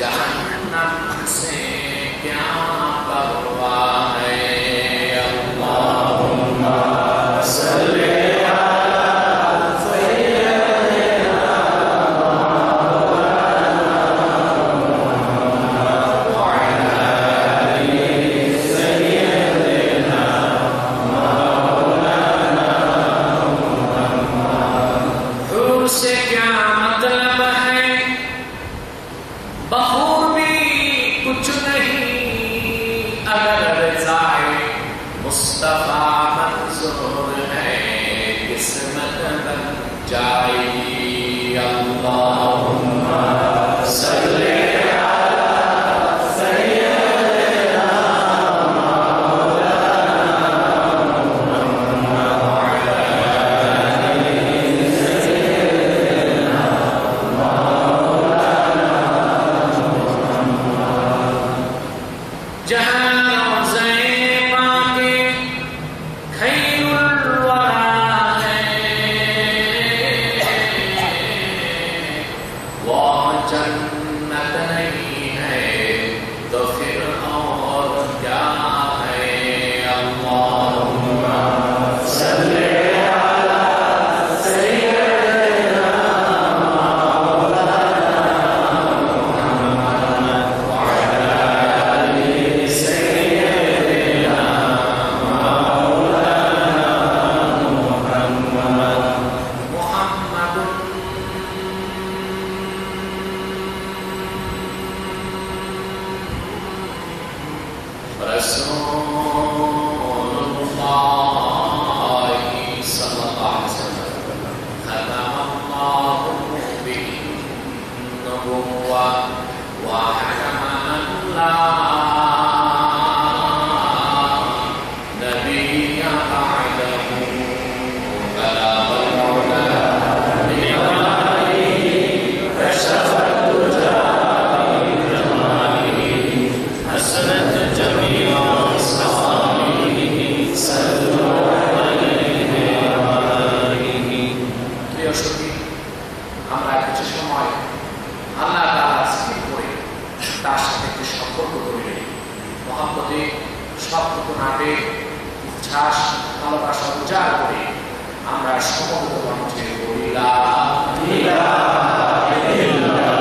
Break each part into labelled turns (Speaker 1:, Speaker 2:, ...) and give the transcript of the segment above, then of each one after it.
Speaker 1: जहन्नम से क्या परवाह है। अल्लाहुम्मा सल्ली से क्या मतलब है, बखूबी कुछ नहीं अगर जाए मुस्तफा मंजूर है, किस्मत बन जाएगी। अल्लाहुम्मा सल्ली जन्नत नहीं है तो फिर और क्या है। अल्लाहुम्मा सल्ली अला सय्यिदना मुहम्मद व अला आलि सय्यिदना मौलाना मुहम्मद। रसूलुल्लाह सल्लल्लाहु अलैहि वसल्लम खतमल्लाहु बिन-नबुव्वा व हकमन ला नबिय्या बअदहु कलामल मौला बिजमालिही कशफत दुजा बिजमालिही हसनत जमीआ আমরা কিছু সময় আল্লাহ তাআলা জিকির করে তার সাথে একটু সম্পর্ক গড়ে মহব্বতে সবটুকু নাটে উচ্ছ্বাস ভালোবাসা উজাড় করে আমরা সমবেত কণ্ঠে বলি লা ইলাহা ইল্লাল্লাহ।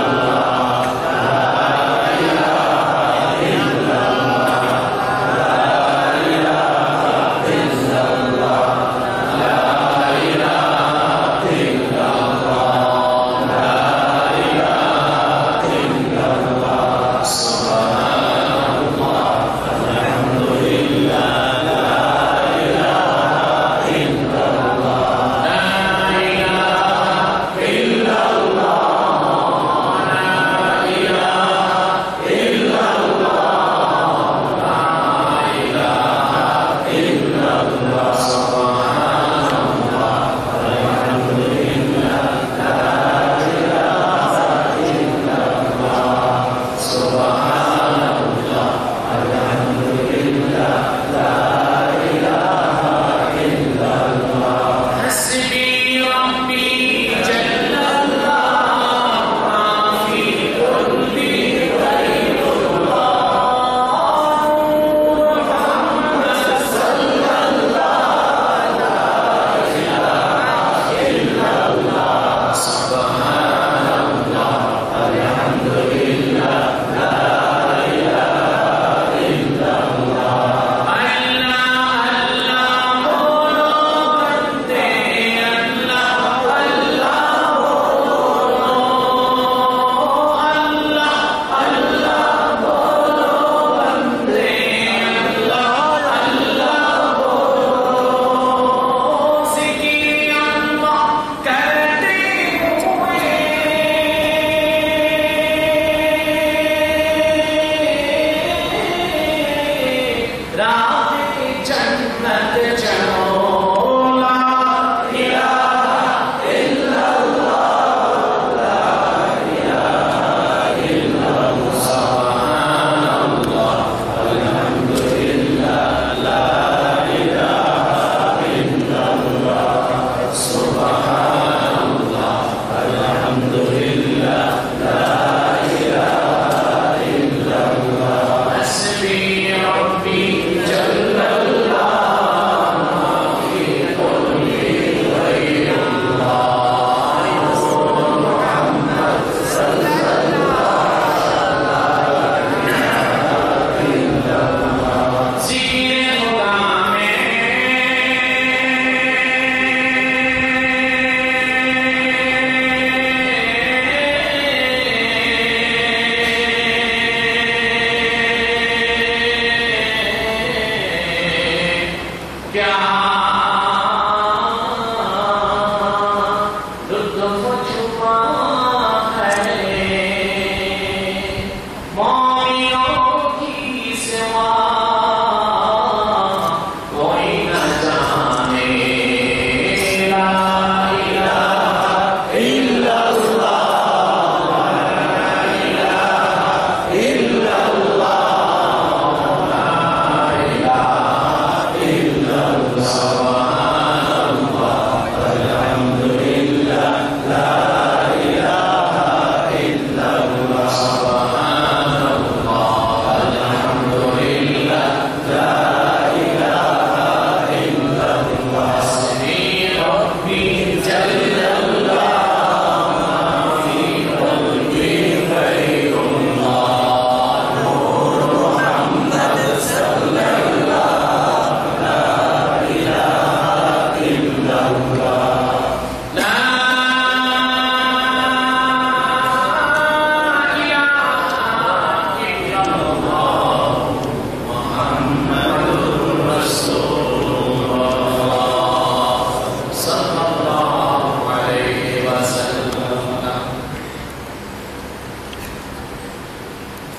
Speaker 2: Allah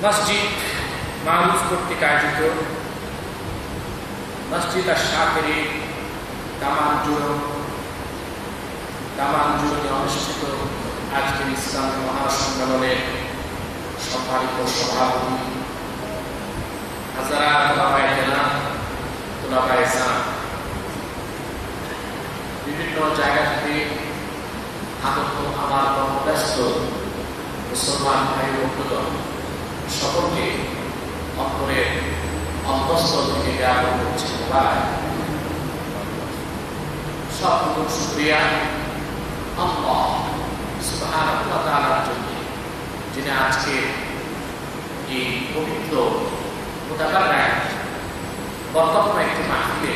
Speaker 1: মসজিদ মারুফ কর্তৃক আয়োজিত মসজিদ আশ-শাকিরি দামানজুরনে অনুষ্ঠিত আজকের ইসলামী মহাসম্মেলনের সম্মানিত সভাপতি হাজারাত ওলামায়ে কেরাম, তুলাবায়ে ইসলাম, বিভিন্ন জায়গা থেকে আগত আমার কর্মব্যস্ত মুসলমান ভাই বন্ধুগণ, সকলকে অন্তরের অন্তঃস্থল থেকে জ্ঞাপন করছি মোবারক। সব শুকরিয়া আল্লাহ সুবহানাহু ওয়া তাআলার জন্য, যিনি আজকে এই পবিত্র মুতাবাররাক বরকতময় একটি মাহফিলে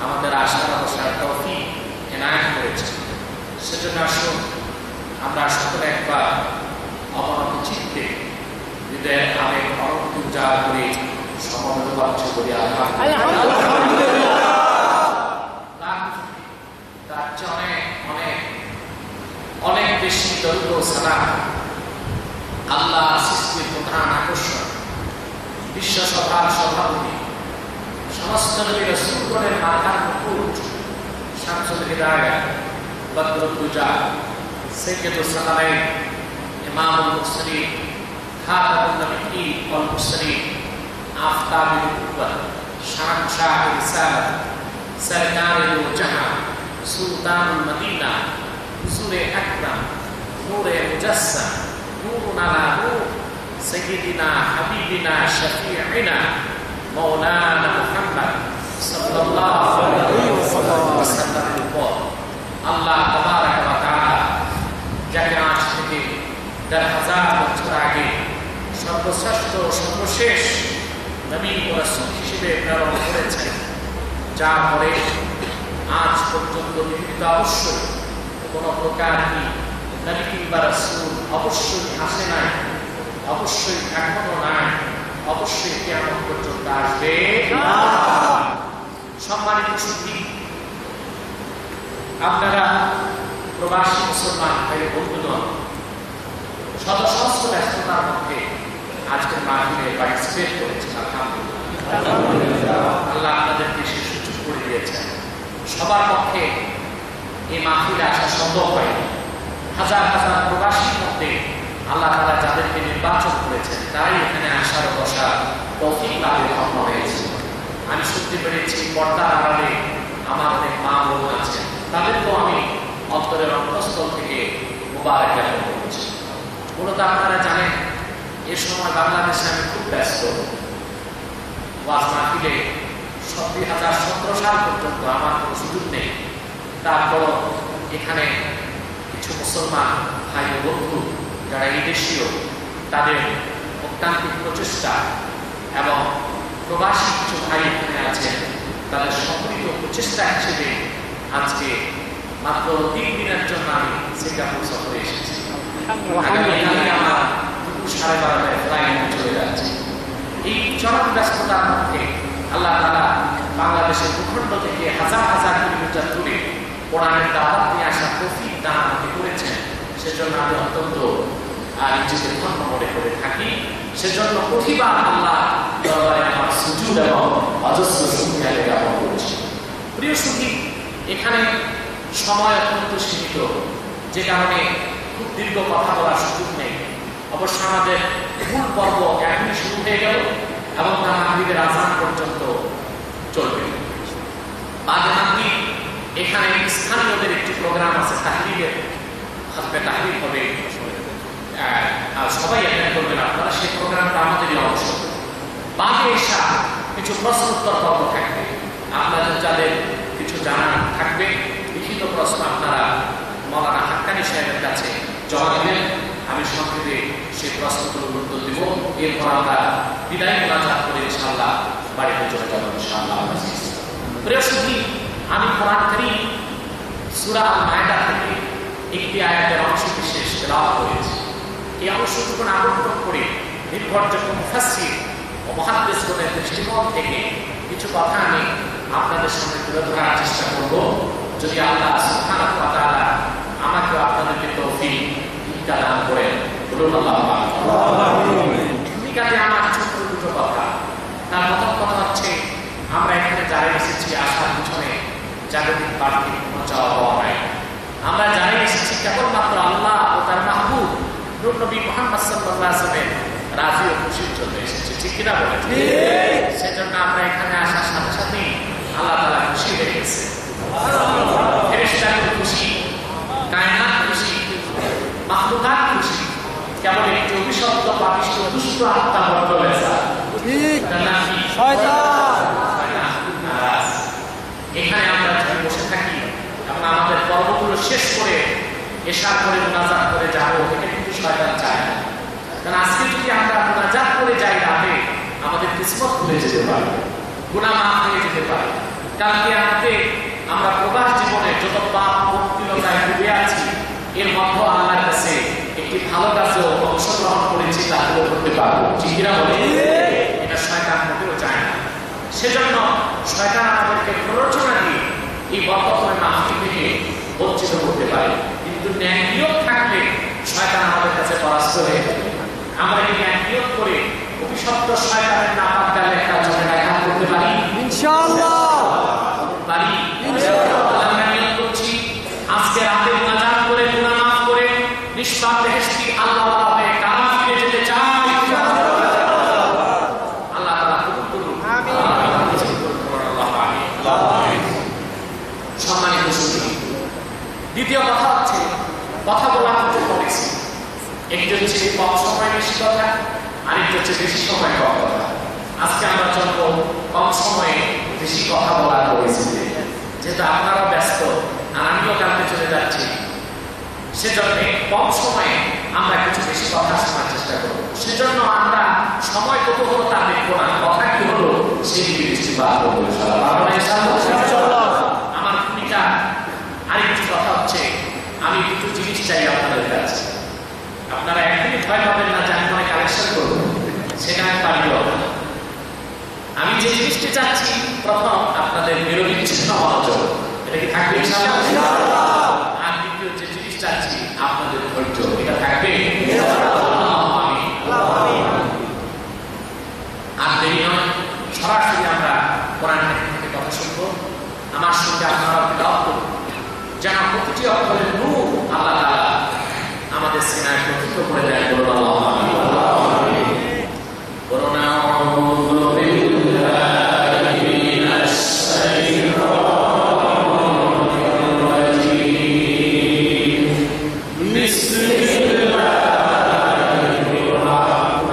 Speaker 1: আমাদের আশার বসার তৌফিক এনায়েত করেছেন। সেজন্য আসুন আমরা সকলে একবার অবনত চিত্তে হৃদয়ের আবেগ অনুভূতি উজাড় করে সমবেত বাচ্চা করি আলহামদুলিল্লাহ। তার চেয়ে অনেক অনেক অনেক বেশি দরুদ ও সালাম আল্লাহ সৃষ্টির প্রধান আকর্ষণ, বিশ্ব সভার সভাপতি, সমস্ত নবী রাসূলগণের মাথার মুকুট, শামসুল হিদায়াত, বদরুদ দুজা, সাইয়্যিদুস সালামাইন, ইমামুল মুরসালিন, খাতামুন নবিয়্যিন ওয়াল মুরসালিন, আফতাবুল কুব্বার, শাহনশাহ রিসালাত, সরকারে দো জাহান, সুলতানুল মদিনা, হুজুরে আকরাম, নূরে মুজাসসাম, নূরুন আলা নূর, সাইয়্যিদিনা হাবিবিনা শাফিঈনা মাওলানা মুহাম্মদ সাল্লাল্লাহু আলাইহি ওয়াসাল্লামের উপর আল্লাহ তাবারক ওয়া তাআলা যাকে আজ থেকে ১০০০ বছর আগে সর্বশ্রেষ্ঠ সর্বশেষ নবী ও রাসূল হিসেবে প্রেরণ করেছেন, যার পরে আজ পর্যন্ত পৃথিবীতে অবশ্যই কোনো প্রকার নবী কিংবা রাসূল অবশ্যই আসে নাই, অবশ্যই এখনো নাই, অবশ্যই কিয়ামত পর্যন্ত আসবে না। সম্মানিত সুধী, আপনারা প্রবাসী মুসলমান ভাই বন্ধুগণ, সহস্র ব্যস্ততার মধ্যে আজকের মাহফিলে পার্টিসিপেট করেছেন। আলহামদুলিল্লাহ, আল্লাহ আপনাদেরকে সে সুযোগ করে দিয়েছেন। সবার পক্ষে এই মাহফিলে আসা সম্ভব হয়নি। হাজার হাজার প্রবাসীর মধ্যে আল্লাহ তাআলা যাদেরকে নির্বাচন করেছেন তারাই এখানে আসার বসার তৌফিক লাভের ক্ষমতা হয়েছে। আমি শুনতে পেরেছি পর্দার আড়ালে আমার অনেক মা বোন আছেন, তাদেরকেও আমি অন্তরের অন্তঃস্থল থেকে মুবারক জ্ঞাপন করছি। মূলত আপনারা জানেন এ সময় বাংলাদেশে আমি খুব ব্যস্ত। ওয়াজ মাহফিলে ২০১৭ সাল পর্যন্ত আমার কোনো সুযোগ নেই। তারপর এখানে কিছু মুসলমান ভাই ও বন্ধু যারা এই দেশীয়, তাদের অত্যান্তিক প্রচেষ্টা এবং প্রবাসী কিছু ভাই এখানে আছেন, তাদের সম্মিলিত প্রচেষ্টা হিসেবে আজকে মাত্র ৩ দিনের জন্য আমি সিঙ্গাপুর সফরে এসেছি। আমার দুপুর 12:30 ফ্লাইটে চলে যাচ্ছে। এই চরম ব্যস্ততার মধ্যে আল্লাহ তাআলা বাংলাদেশের ভূখণ্ড থেকে হাজার হাজার কিলোমিটার দূরে কোরআনের দাওয়াত নিয়ে আসার তৌফিক দান আমাকে করেছেন। সেজন্য আমি অত্যন্ত নিজেকে ধন্য মনে করে থাকি। সেজন্য প্রতিবার আল্লাহ দরবারে আমার সুজুদ এবং অজস্র শুকরিয়া জ্ঞাপন করছি। প্রিয় সুধী, এখানে সময় অত্যন্ত সীমিত, যে কারণে খুব দীর্ঘ কথা বলার সুযোগ নেই। অবশ্য আমাদের মূল পর্ব এখনই শুরু হয়ে গেল এবং তা মাগরিবের আযান পর্যন্ত চলবে। বাদ মাগরিব এখানে স্থানীয়দের একটি প্রোগ্রাম আছে, তাহরিরের খাতমে তাহরির হবে, আর সবাই অ্যাটেন্ড করবেন আপনারা। সেই প্রোগ্রামটা আমাদেরই অংশ। বাদে এসা কিছু প্রশ্নোত্তর পর্ব থাকবে। আপনাদের যাদের কিছু জানা থাকবে, লিখিত প্রশ্ন আপনারা মাওলানা হাক্কানী সাহেবের কাছে জমা দেবেন। আমি সংক্ষেপে সেই প্রশ্নগুলোর উত্তর দেব। এরপর আমরা বিদায় মোনাজাত করে ইনশাআল্লাহ বাড়িতে চলে যাব ইনশাআল্লাহ। প্রিয় সুধী, আমি কোরআন কারীম সূরা আল-মায়েদা থেকে একটি আয়াতের অংশ বিশেষ তেলাওয়াত করেছি। এই অংশটুকু আবর্তন করে নির্ভরযোগ্য মুফাসসির ও মুহাদ্দিসগণের দৃষ্টিকোণ থেকে কিছু কথা আমি আপনাদের সামনে তুলে ধরার চেষ্টা করব। যদি আল্লাহ সুবহানাহু ওয়া তাআলা আমাকে আপনাদেরকে তৌফিক দান করেন, বলুন আল্লাহুম্মা আমিন। কাজে আমার ছোট্ট দুটো কথা। তার প্রথম কথা হচ্ছে, আমরা এখানে যারা এসেছি আসার পিছনে জাগতিক পার্থিব কোনো চাওয়া পাওয়া নাই। আমরা যারা এসেছি কেবলমাত্র আল্লাহ ও তার মাহবুব নূর নবী মুহাম্মদ সাল্লাল্লাহু আলাইহি ওয়াসাল্লামের রাজি ও খুশির জন্য এসেছি। ঠিক কিনা বলেন? সেজন্য আমরা এখানে আসার সাথে সাথেই আল্লাহ তাআলা খুশি হয়ে গেছে। ফেরেশতারা খুশি, কায়নাত খুশি, মাখলুকাত খুশি। কেবল একটি অভিশপ্ত পাপিষ্ঠ দুষ্ট আত্মা বদ্ধ হয়েছে। এখানে আমরা যদি বসে থাকি এবং আমাদের কর্মগুলো শেষ করে এশার করে মুনাজাত করে যাবো, এটা কিন্তু শয়তান চায় না। কারণ আজকে যদি আমরা মুনাজাত করে যাই রাতে, আমাদের কিসমত খুলে যেতে পারে, গুনাহ মাফ হয়ে যেতে পারে। কালকে রাতে আমরা প্রবাস জীবনে যত পাপ পতিতায় ডুবে আছি, এর মধ্যে আল্লাহর কাছে একটি ভালো কাজেও অংশগ্রহণ করেছি, তা হলো করতে পারবো। ঠিক কিনা বলে? এটা শয়তান মোটেও চায় না। সেজন্য শয়তান আমাদেরকে প্ররোচনা দিয়ে এই বরকতের মাহফিল থেকে বঞ্চিত করতে পারে, কিন্তু ন্যায় নিয়োগ থাকলে শয়তান আমাদের কাছে পরাস্ত হয়ে যাবে। আমরা এই ন্যায় নিয়োগ করে অভিশপ্ত শয়তানের নাপাক গালে একটা জমে দেখা করতে পারি ইনশাআল্লাহ। পারি ইনশাআল্লাহ। আমরা নিয়োগ করছি আজকে রাতে মুনাজাত করে গুনাহ মাফ করে নিষ্পাপ বেহেশতি আল্লাহ পাবে কারাম ফিরে যেতে চাই। আল্লাহ তাআলা কবুল করুন। আমিন। সম্মানিত সুধী, দ্বিতীয় কথা হচ্ছে, কথা বলার মতো পলিসি। একটি হচ্ছে কম সময় বেশি কথা, আরেকটি হচ্ছে বেশি সময় কম কথা। আজকে আমরা চলবো কম সময়ে বেশি কথা বলার পরিস্থিতি। যেহেতু আপনারা ব্যস্ত আর আমিও কালকে চলে যাচ্ছি, সেজন্য কম সময়ে আমরা কিছু বেশি কথা শোনার চেষ্টা করব। সেজন্য আমরা সময় কত হলো তা দেখবো না, কথা কি হলো সেই দিকে দৃষ্টিপাত করবো ইনশাআল্লাহ। আমার ভূমিকা আরেকটি কথা হচ্ছে, আমি দুটো জিনিস চাই আপনাদের কাছে। আপনারা একদমই ভয় পাবেন না যে আমি মনে কালেকশন করবো, সেটা আমি পারিও না। আমি যে জিনিসটি চাচ্ছি, প্রথম আপনাদের নিরবিচ্ছিন্ন মনোযোগ, এটা কি থাকবে ইনশাআল্লাহ? আর দ্বিতীয় যে জিনিস চাচ্ছি, আপনাদের ধৈর্য, এটা থাকবে ইনশাআল্লাহ। আর দেরি নয়, সরাসরি আমরা কোরআন থেকে কথা শুনবো। আমার সঙ্গে আপনারা তেলাওয়াত করুন, যেন প্রতিটি অক্ষরের নূর আল্লাহ তাআলা আমাদের সিনায় প্রতিষ্ঠিত করে দেয়। বলুন আল্লাহুম্মা আমিন। বলুন আউযু বিল্লাহি মিনাশ শাইতানির রাজীম। বিসমিল্লাহির রাহমানির রাহিম।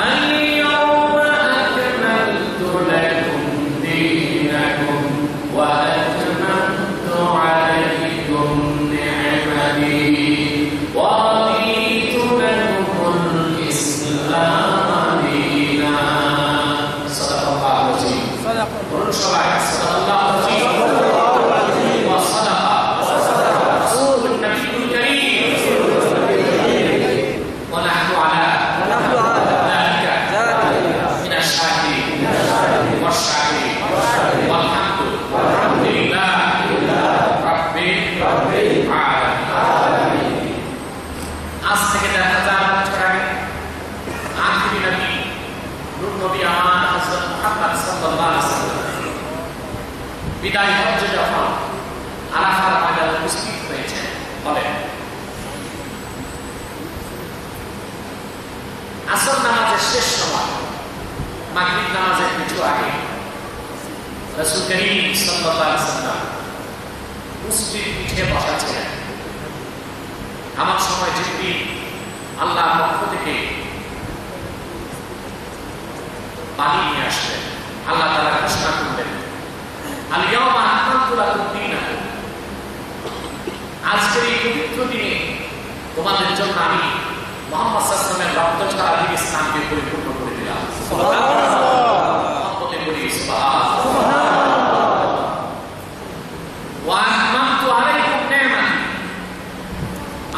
Speaker 1: আল-ইয়াওমা আকমালতু লাকুম দীনাকুম ওয়া আতমামতু আলাইকুম নি'মাতি ওয়া রাদিতু লাকুমুল ইসলাম দীনান। সাদাকাল্লাহু আযীম। বলুন সবাই সাদাকাল্লাহু আযীম ওয়া সাদাকা রাসূলুন নবিয়্যুল কারীম ওয়া নাহনু আলা যালিকা মিনাশ শাহিদিন ওয়াশ শাকিরিন ওয়ালহামদুলিল্লাহি রাব্বিল আলামিন। আজ থেকে 1000 বছর আগে আখিরি নবী নূর নবী আমার হযরত মুহাম্মদ সাল্লাল্লাহু আলাইহি ওয়াসাল্লাম বিদায় হজ্জে যখন আরাফার ময়দানে উপস্থিত হয়েছেন, বলেন আসর নামাজের শেষ সময়, মাগরিব নামাজের কিছু আগে রাসূল করিম সাল্লাল্লাহু আলাইহি ওয়াসাল্লাম মুসলিম পিঠে বসা ছিলেন। আমার সময় জিবরিল আল্লাহর পক্ষ থেকে পানি নিয়ে আসলেন। আল্লাহ তাআলা ঘোষণা করলেন, আল-ইয়াওমা আকমালতু লাকুম দীনাকুম, আজকের এই পবিত্র দিনে তোমাদের জন্য আমি মুহাম্মদ সাল্লাল্লাহু আলাইহি ওয়াসাল্লামের রক্ত ছাড়া দিন ইসলামকে পরিপূর্ণ করে দিলাম। সুবহানাল্লাহ। বলি সুবহানাল্লাহ। ওয়া আতমামতু আলাইকুম নি'মাতি,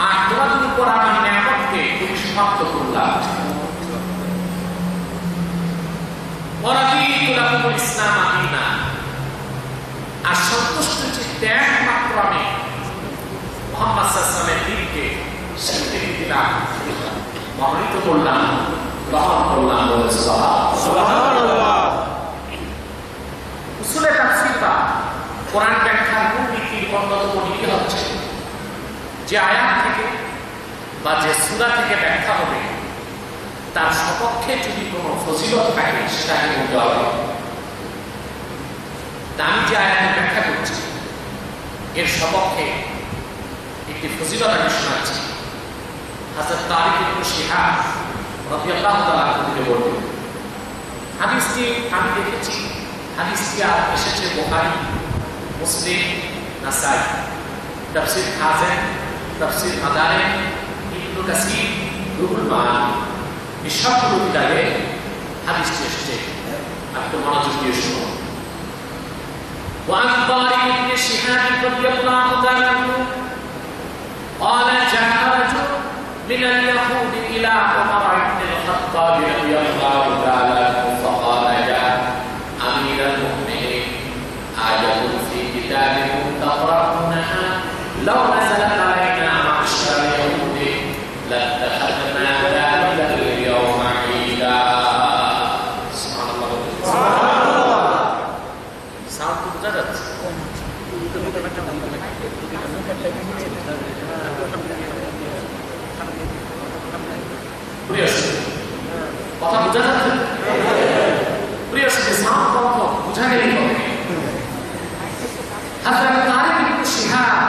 Speaker 1: আর তোমাদের উপর আমার নিয়ামতকে তুমি সমাপ্ত করলাম। ওয়া রাদিতু লাকুমুল ইসলাম দীনান, আর সন্তুষ্ট চিত্তে একমাত্র আমি মুহাম্মদ সাল্লাল্লাহু আলাইহি ওয়াসাল্লামের দিনকে করলাম, গ্রহণ করলাম। সুবহানাল্লাহ। উসুলে তাফসীর বা কোরআন ব্যাখ্যার মূল নীতির অন্যতম নীতি হচ্ছে যে আয়াত থেকে বা যে সূরা থেকে ব্যাখ্যা হবে তার সপক্ষে যদি কোনো ফজিলত থাকে সেটাকে বলতে হবে। আমি যে আয়াতের ব্যাখ্যা করছি এর সপক্ষে একটি ফজিলত আমি শোনাচ্ছি। হযরত তারিক ইবনে শিহাব রাদিয়াল্লাহু তাআলা থেকে বলতেন, হাদিসটি আমি দেখেছি, হাদিসটি এসেছে বুখারী, মুসলিম, নাসাই, তাফসীর খাযেন, তাফসীর মাদারিক, ইবনে কাসীর, রুহুল মাআনি, এই সবগুলো কিতাবে হাদিসটি এসেছে। আপনি মনোযোগ দিয়ে শুনুন। وعن طارق بن شهاب رضي الله تعالى عنه قال جاء رجل من اليهود إلى عمر بن الخطاب رضي الله تعالى عنه فقال يا أمير المؤمنين آية في كتابكم تقرؤونها لو نزلت علينا معشر اليهود لاتخذنا ذلك اليوم عيدا. سبحان الله. সাউন্ড তো বোঝা যাচ্ছে? কথা বোঝা যাচ্ছে? প্রিয় সাথে সাউন্ড বন্ধ, বোঝা গেলেই হবে। হযরত তারিক ইবনে শিহাব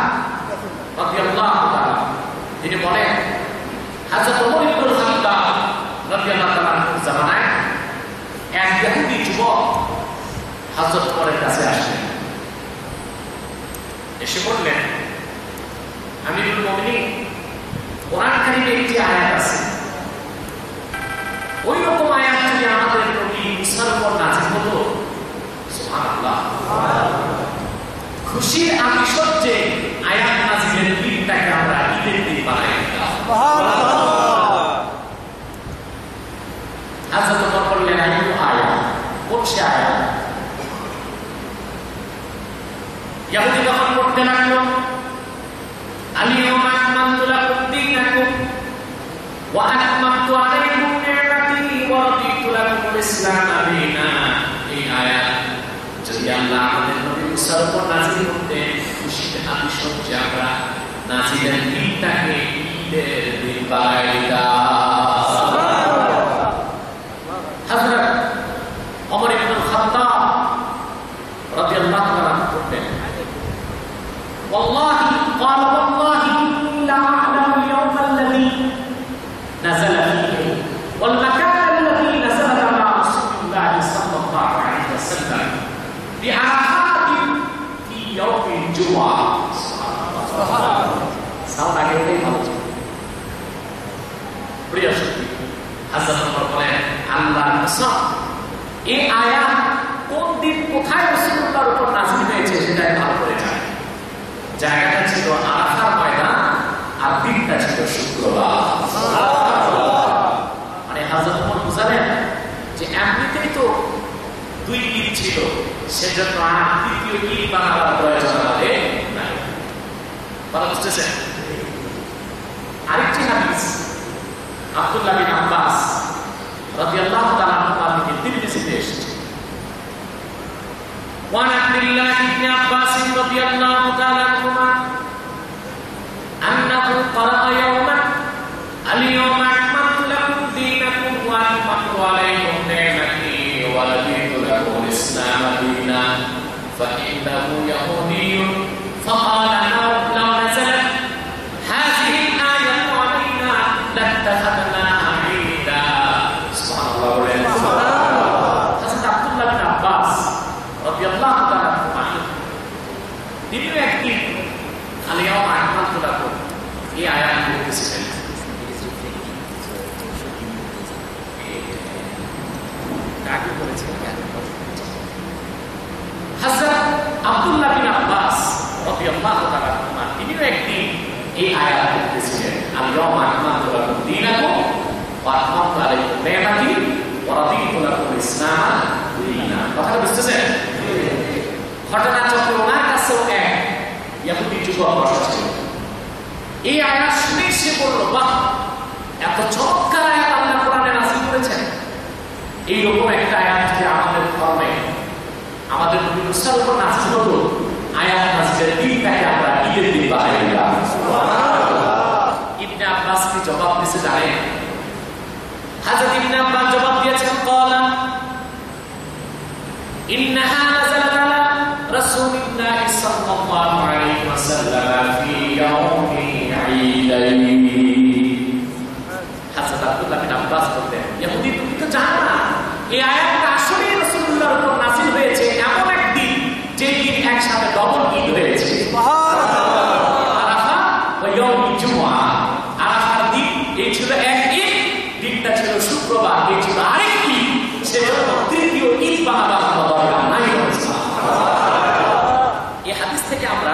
Speaker 1: রাদিয়াল্লাহু তাআলা তিনি বলেন, হযরত ওমর ইবনে খাত্তাব রাদিয়াল্লাহু তাআলা জামানায় এক ইহুদি যুবক হযরত ওমরের কাছে আসলেন, এসে বললেন, আমিরুল মুমিনিন, কোরআন কারীমে একটি আয়াত আছে, ওই রকম আয়াত যদি আমাদের নবী মুসার উপর নাযিল হতো, সুবহানাল্লাহ, খুশির আতিশয্যে আয়াত নাযিলের দিনটাকে আমরা ঈদের দিন বানাই দিতাম। সুবহানাল্লাহ। হযরত ওমর বললেন, আয়াত কোন সে আয়াত? ইহুদি তখন পড়তে লাগলো, আল-ইয়াওমা আকমালতু লাকুম দীনাকুম ওয়া আতমামতু আলাইকুম নি'মাতি ওয়া রাদিতু লাকুমুল ইসলামা দীনা। এই আয়াত যদি আল্লাহ আমাদের নবী মুসার উপর নাযিল করতেন, খুশিতে আতিশয্যে আমরা নাযিলের দিনটাকে ঈদের দিন বানাই দিতাম। হযরত ওমর ইবনে খাত্তাব রাদিয়াল্লাহু তাআলা বলতেন, والله قال والله إني لأعلم اليوم الذي نزل فيه والمكان الذي نزل على رسول الله صلى الله عليه وسلم بعرفات في يوم الجمعة. সাউন্ড আগে ওটাই ভালো ছিল। প্রিয় সত্যি হযরত ওমর বলেন, আল্লাহর কসম, এই আয়াত কোন দিন কোথায় রাসূলুল্লাহর উপর নাযিল হয়েছে সেটা ভালো করে জানি। জায়গাটা ছিল আরাফার ময়দান আর দিনটা ছিল শুক্রবার। মানে হযরত ওমর বুঝালেন যে এমনিতেই তো দুই ঈদ ছিল, সেজন্য আর দ্বিতীয় ঈদ বানাবার প্রয়োজন আমাদের নাই। কথা বুঝতেছেন? আরেকটি হাদিস আব্দুল্লাহ বিন আব্বাস রাদিয়াল্লাহু তাআলা আনহু থেকে তিরমিজিতে এসেছে। وعن عبد الله بن عباس رضي الله تعالى عنهما أنه قرأ يوما اليوم أكملت لكم دينكم وأتممت عليكم نعمتي ورضيت لكم الإسلام دينا فإنه يهودي فقال لو نزلت هذه الآية علينا لاتخذناها عيدا. سبحان الله. حضرت عبد الله بن عباس রাদিয়াল্লাহু তাআলা আনহু তিনি একদিন আল-ইয়াওমা আকমালতু লাকুম এই আয়াত পড়তেছিলেন। কাকে বলেছেন? হযরত আব্দুল্লাহ বিন আব্বাস রাদিয়াল্লাহু তাআলা আনহু তিনি একদিন এই আয়াত পড়তেছিলেন, আল-ইয়াওমা আকমালতু লাকুম দীনাকুম ওয়া আতমামতু আলাইকুম নি'মাতি ওয়া রাদিতু লাকুমুল ইসলাম দীনা। কথাটা বুঝতেছেন? ঘটনা চক্র ওনার কাছেও এক ইহুদি যুবক বসেছিল। এই আয়াত শুনে সে বলল, বাহ, এত চমৎকার আয়াত আল্লাহ করেছেন? এইরকম একটা আয়াত যে আমাদের ধর্মে আমাদের নবী মুসার উপর নাযিল হতো, আয়াত নাযিলের দিনটাকে আমরা ঈদের দিন বানাই দিলাম। ইবনে আব্বাস কি জবাব দিয়েছে জানেন? হযরত ইবনে আব্বাস জবাব দিয়েছেন, ক্বালা ইন্নাহা নাযালাত আলা রাসূলিল্লাহি সাল্লাল্লাহু আলাইহি ওয়াসাল্লাম ফি ইয়াউমি ঈদাইন। হযরত আব্দুল্লাহ বিন আব্বাস বলতেন, ইহুদি তুমি তো জানো না এই আয়াতটা আসলে রাসূলুল্লাহর উপর নাযিল হয়েছে এমন একদিন যে দিন একসাথে ডবল ঈদ হয়েছে। সুবহানাল্লাহ। আরাফা ওয়া ইয়াউমুল জুমআ, আরাফার দিন এই ছিল এক ঈদ, দিনটা ছিল শুক্রবার, এই ছিল আরেক ঈদ। সেজন্য তৃতীয় ঈদ বানাবার কোনো দরকার নাই। এই হাদিস থেকে আমরা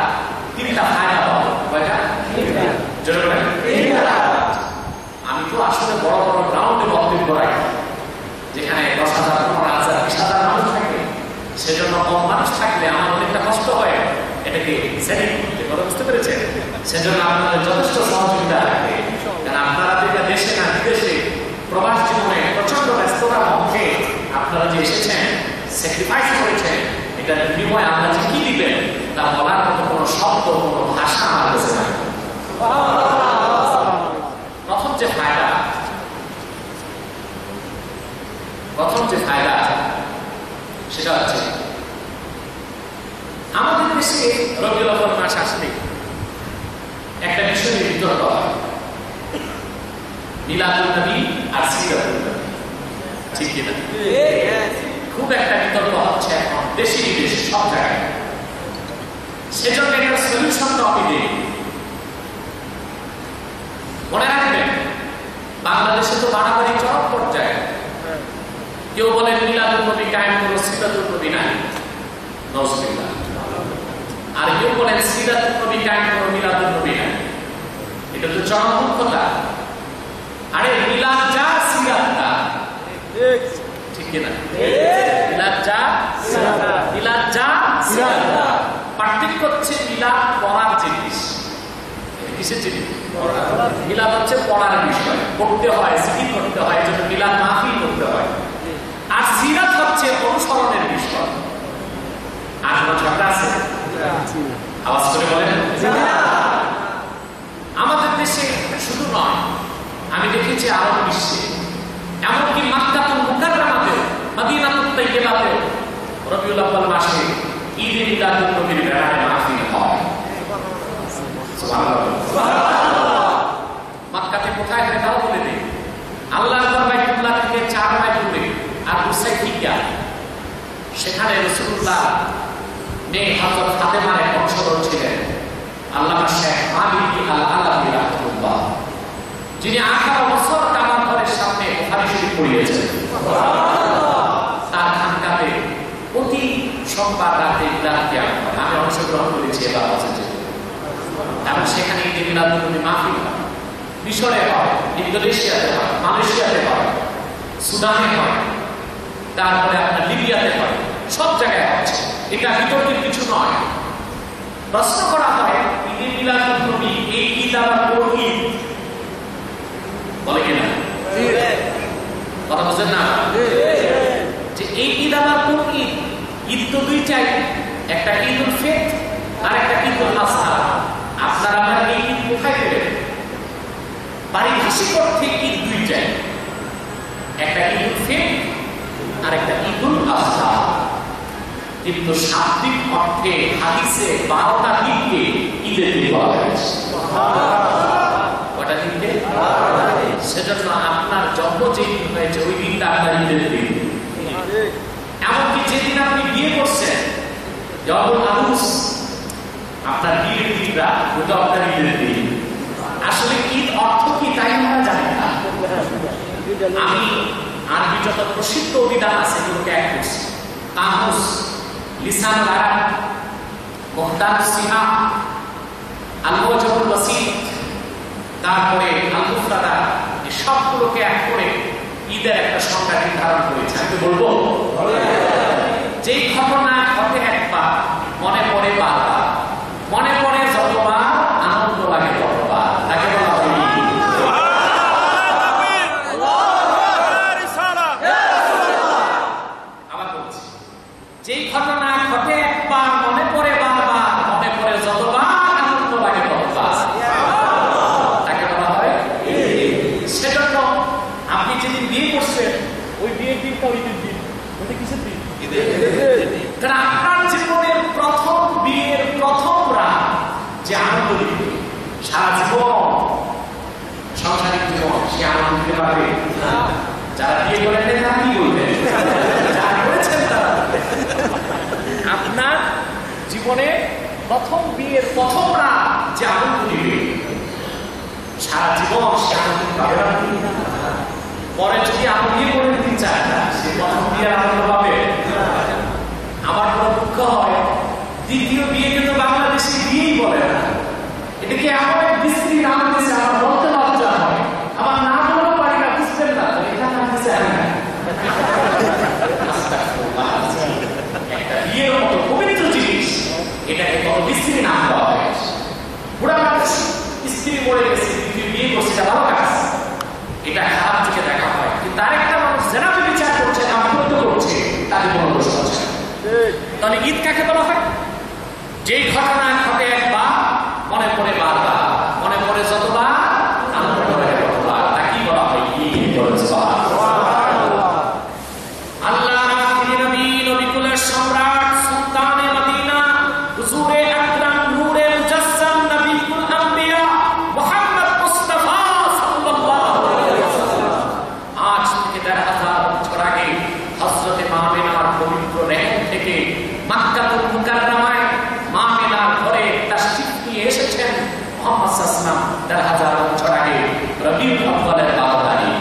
Speaker 1: তিনটা ফায়দা পাবো। কয়টা? তিনটা। জোরে বলেন। তিনটা। আমি তো আসলে বড় বড় গ্রাউন্ডে বক্তব্য রাখি যেখানে 10,000, 15,000, 20,000 মানুষ থাকে, সেজন্য কম মানুষ থাকলে আমার অনেকটা কষ্ট হয় এটাকে সেটিং করতে। কথা বুঝতে পেরেছেন? সেজন্য আপনাদের যথেষ্ট সহযোগিতা রাখবে, কারণ আপনারা তো এটা দেশে না বিদেশে প্রবাস জীবনে প্রচন্ড ব্যস্ততার মধ্যে আপনারা যে এসেছেন, স্যাক্রিফাইস করেছেন, এটার বিনিময়ে আমরা যে কি দিবেন তা বলার মতো কোনো শব্দ, কোনো ভাষা আমার কাছে নাই। প্রথম যে ফায়দা সেটা হচ্ছে আমাদের দেশে রবিউল আউয়াল মাস আসলে একটা বিষয় নিয়ে বিতর্ক হয়, মিলাদুন নবী আর সিরাতুন নবী। ঠিক কিনা? খুব একটা বিতর্ক হচ্ছে এখন দেশি বিদেশি সব জায়গায়। সেজন্য একটা সলিউশনটা আমি দিই। মনে রাখবেন, বাংলাদেশে তো বাড়াবাড়ি চরম পর্যায়ে। কেউ বলেন মিলাদুন নবী কায়েম করো, সিরাতুন নবী নাই, নাউজুবিল্লাহ। আর কেউ বলেন সিরাতুন নবী কায়েম করো, মিলাদুন নবী নাই। এটা তো চরম মূর্খতা। আরে মিলাদ যা, সিরাত তা। ঠিক কিনা? মিলাদ যা, মিলাদ যা, সিরাত তা। পার্থক্য হচ্ছে মিলাদ পড়ার জিনিস। কিসের জিনিস? মিলাদ হচ্ছে পড়ার বিষয়, পড়তে হয়, জিকির করতে হয়, এজন্য মিলাদ মাহফিল করতে হয়। আর সিরাত হচ্ছে অনুসরণের বিষয়। আর কোনো ঝগড়া আছে? আওয়াজ করে বলেন। আমাদের দেশে শুধু নয়, আমি দেখেছি আরব বিশ্বে, এমনকি মাক্কাতুল মুকাররমাতেও, মদিনাতুত তাইয়্যিবাতেও রবিউল আউয়াল মাসে ঈদে মিলাদুন নবীর ব্যানারে মাহফিল হয়। সুবহানাল্লাহ। মক্কাতে কোথায় হয় তাও বলে দেই। আল্লাহর ঘর বাইতুল্লাহ থেকে 4 মাইল দূরে আর হুসাইফিয়া, সেখানে রাসূলুল্লাহ মেয়ে হযরত ফাতেমার এক বংশধর ছিলেন আল্লামা শেখ মালিক আল-আলাবী রাহমাতুল্লাহ, যিনি 18 বছর কাবার ঘরের সামনে বুখারী শরীফ পড়িয়েছেন। তার খানকাতে প্রতি সোমবার রাতে মিলাদ কিয়াম হয়। আমি অংশগ্রহণ করেছি এবার বছর, এবং সেখানে ঈদে মিলাদুন নবী মাহফিল হয়। মিশরে হয়, ইন্দোনেশিয়াতে হয়, মালয়েশিয়াতে হয়, সুদানে হয়, তারপরে আপনার লিবিয়াতে হয়, সব জায়গায় হচ্ছে। এটা বিতর্কের কিছু নয়। প্রশ্ন করা হয় ঈদে মিলাদুন নবী এই ঈদ আবার কোন ঈদ? বলে কিনা? কথা বুঝেন না যে এই ঈদ আবার কোন ঈদ? ঈদ তো দুইটাই, একটা ঈদুল ফিতর আর একটা ঈদুল আযহা। আপনারা আমার এই ঈদ কোথায় পেলেন? পারিভাষিক অর্থে ঈদ দুইটাই, একটা ঈদুল ফিতর আর একটা ঈদুল আযহা। কিন্তু শাব্দিক অর্থে হাদিসে 12টা দিনকে ঈদের দিন বলা হয়েছে। কয়টা দিনকে? সেজন্য আপনার জন্ম যেদিন হয়েছে ওই দিনটা আপনার ঈদের দিন। এমনকি যেদিন আপনি বিয়ে করছেন, যখন আরুস, আপনার বিয়ের দিনটা ওটা আপনার ঈদের দিন। আসলে ঈদ অর্থ কি তাই আমরা জানি না। আমি আরবি যত প্রসিদ্ধ অভিধান আছে এগুলোকে এক করছি। কামুস, লিসানুল আরব, মুহতারুস সিহাহ, আল-মুজামুল ওয়াসিত, তারপরে আল-মুফরাদা, এই সবগুলোকে এক করে ঈদের একটা সংজ্ঞা নির্ধারণ করেছে। আমি বলবো যেই ঘটনা ঘটে একবার মনে পড়ে বারবার, মনে পড়ে যতবার আনন্দ লাগে ততবার, তাকে বলা হয় ঈদ। সারা জীবন সংসারিক জীবন সে আনন্দ দিতে পারবে? যারা বিয়ে করেন তারা কি বলবেন? যারা করেছেন তারা আপনার জীবনে প্রথম বিয়ের প্রথম রাত যে আনন্দ দিবে সারা জীবন সে আনন্দ পাবে না। পরে যদি আপনি বিয়ে করে দিতে চান না, সে প্রথম বিয়ের আনন্দ পাবে। আমার বড় দুঃখ হয়, দ্বিতীয় বিয়ে কিন্তু বাংলাদেশে বিয়েই বলে না। এটাকে এমন এক বিশ্রী নাম দিয়েছে, আমার বলতে লজ্জা হয়। আমার নাম বলতে পারি না, বুঝবেন না, এটা নাম দিয়েছে একটা বিয়ের মতো পবিত্র জিনিস, এটাকে কত বিশ্রী নাম দেওয়া হয়েছে। বুড়া মানুষ স্ত্রী মরে গেছে, দ্বিতীয় বিয়ে করছে, এটা ভালো কাজ, এটা খারাপ দিকে দেখা হয়। কিন্তু আরেকটা মানুষ জেনাবে বিচার করছে, দাম্পত্য করছে, তাদের কোনো দোষ হচ্ছে না। তাহলে ঈদ কাকে বলা হয়? যেই ঘটনা ঘটে একবার মনে পড়ে বারবার, মনে পড়ে যতবার আনন্দ করে ততবার, তা কি বলা হয়? ঈদ। আল্লাহ নবী নবিকুলের সম্রাট সুলতানে মদিনা হুজুরে আকরাম নূরে মুজাসসাম নবিকুল আম্বিয়া মুহাম্মদ মুস্তাফা সাল্লাল্লাহু আলাইহি ওয়াসাল্লাম আজ থেকে ১,৫০০ বছর আগে হযরতে মামিনার পবিত্র রেহেম থেকে মক্কাতুল মুকাররমায় মামিনার ঘরে তাশরীফ নিয়ে এসেছেন মুহাম্মদ সাল্লাল্লাহু আলাইহি ওয়াসাল্লাম ১,৫০০ বছর আগে রবিউল আউয়ালের ১২ তারিখ।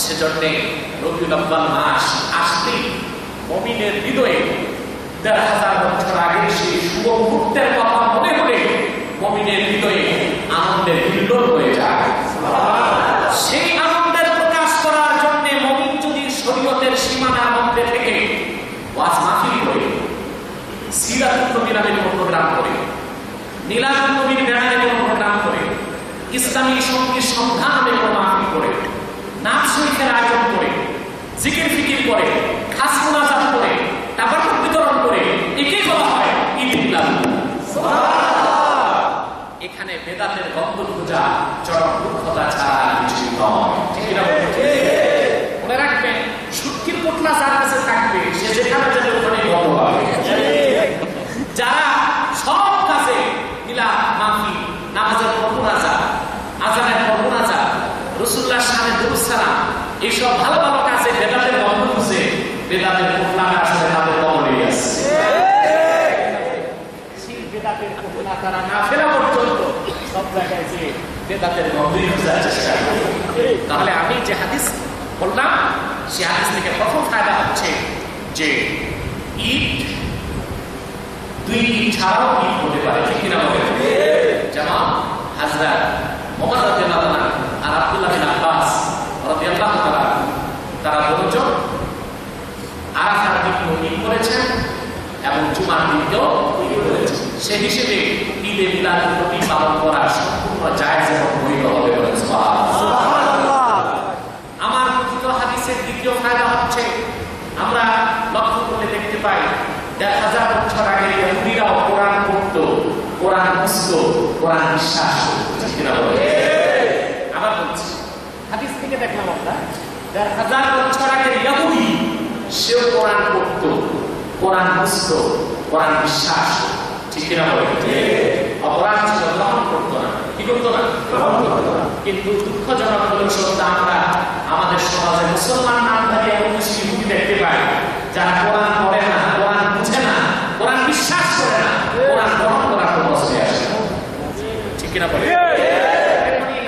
Speaker 1: সেজন্য রবিউল আউয়াল মাস আসলেই মুমিনের হৃদয়ে ১,৫০০ বছর আগে সেই শুভ মুহূর্তের কথা মনে হলে মুমিনের হৃদয়ে আনন্দের হিল্লোল হয়ে যায়। সেই আনন্দের প্রকাশ করার জন্য মুমিন যদি শরীয়তের সীমানার মধ্যে থেকে ওয়াজ মাহফিল করে, সিরাতুন নবী নামে কোনো প্রোগ্রাম করে, মিলাদুন নবীর ব্যানারে কোনো প্রোগ্রাম করে, ইসলামী সঙ্গীত সন্ধান নামে কোনো মাহফিল করে, নাচ শরীফের আয়োজন করে, জিকির ফিকির করে, খাস মুনাজাত করে, তাবারুক বিতরণ করে, একেই বলা হয় ঈদ মিলাদ। এখানে বেদাতের গন্ধ পূজা চরম মূর্খতা ছাড়া কিছু নয়। ঠিক না? মনে রাখবেন, সুটকির পোটলা যার কাছে থাকবে সে যেখানে যাবে ওখানে গন্ধ পাবে। যারা সব কাজে মিলাদ মাহফিল, নামাজের পর মুনাজাত, আযানের পর মুনাজাত, রাসূলুল্লাহর শানে দুরূদ সালাম, এইসব ভালো ভালো কাজে বেদাতের গন্ধ খুঁজে বেদাতের পোটলা আসলে তাদের কবরে আছে। বেদাতের পোটলা তারা না ফেরা পর্যন্ত সব জায়গায় যে বেদাতের গন্ধই খোঁজার চেষ্টা করে। তাহলে আমি যে হাদিস বললাম, সে হাদিস থেকে প্রথম ফায়দা হচ্ছে যে ঈদ দুই ঈদ ছাড়াও ঈদ হতে পারে। ঠিক কিনা বলেন? যেমন হযরত ওমর রাদিয়াল্লাহু আনহু আর আব্দুল্লাহ বিন আব্বাস রাদিয়াল্লাহু তাআলা তারা দুজন আরাফার দিন ঈদ করেছেন এবং জুমার দিনও ঈদ করেছেন। সেই হিসেবে ঈদে মিলাদুন নবী পালন করা সম্পূর্ণ জায়েজ এবং বৈধ হবে বলেন সুবহানাল্লাহ। আমার কথিত হাদিসের দ্বিতীয় ফায়দা হচ্ছে, আমরা লক্ষ্য করলে দেখতে পাই ১,০০০ বছর আগে ইহুদিরাও কোরআন পড়ত, কোরআন বুঝত, কোরআন বিশ্বাস করত। ঠিক না বলে? আবার বলছি, হাদিস থেকে দেখলাম আমরা ১,০০০ বছর আগে ইহুদি সেও কোরআন পড়ত, কোরআন বুঝত, কোরআন বিশ্বাস করত। ঠিক না বলে? অপরাধ ছিল, গ্রহণ করতো না। কি করতো না? গ্রহণ করতো না। কিন্তু দুঃখজনক হলো সত্য, আমরা আমাদের সমাজে মুসলমান নামধারী এমন কিছু ইহুদি দেখতে পাই যারা কোরআন পড়ে না, কোরআন বুঝে না, কোরআন বিশ্বাস করে না, কোরআন গ্রহণ করার প্রশ্নে আসে। ঠিক কিনা বলে?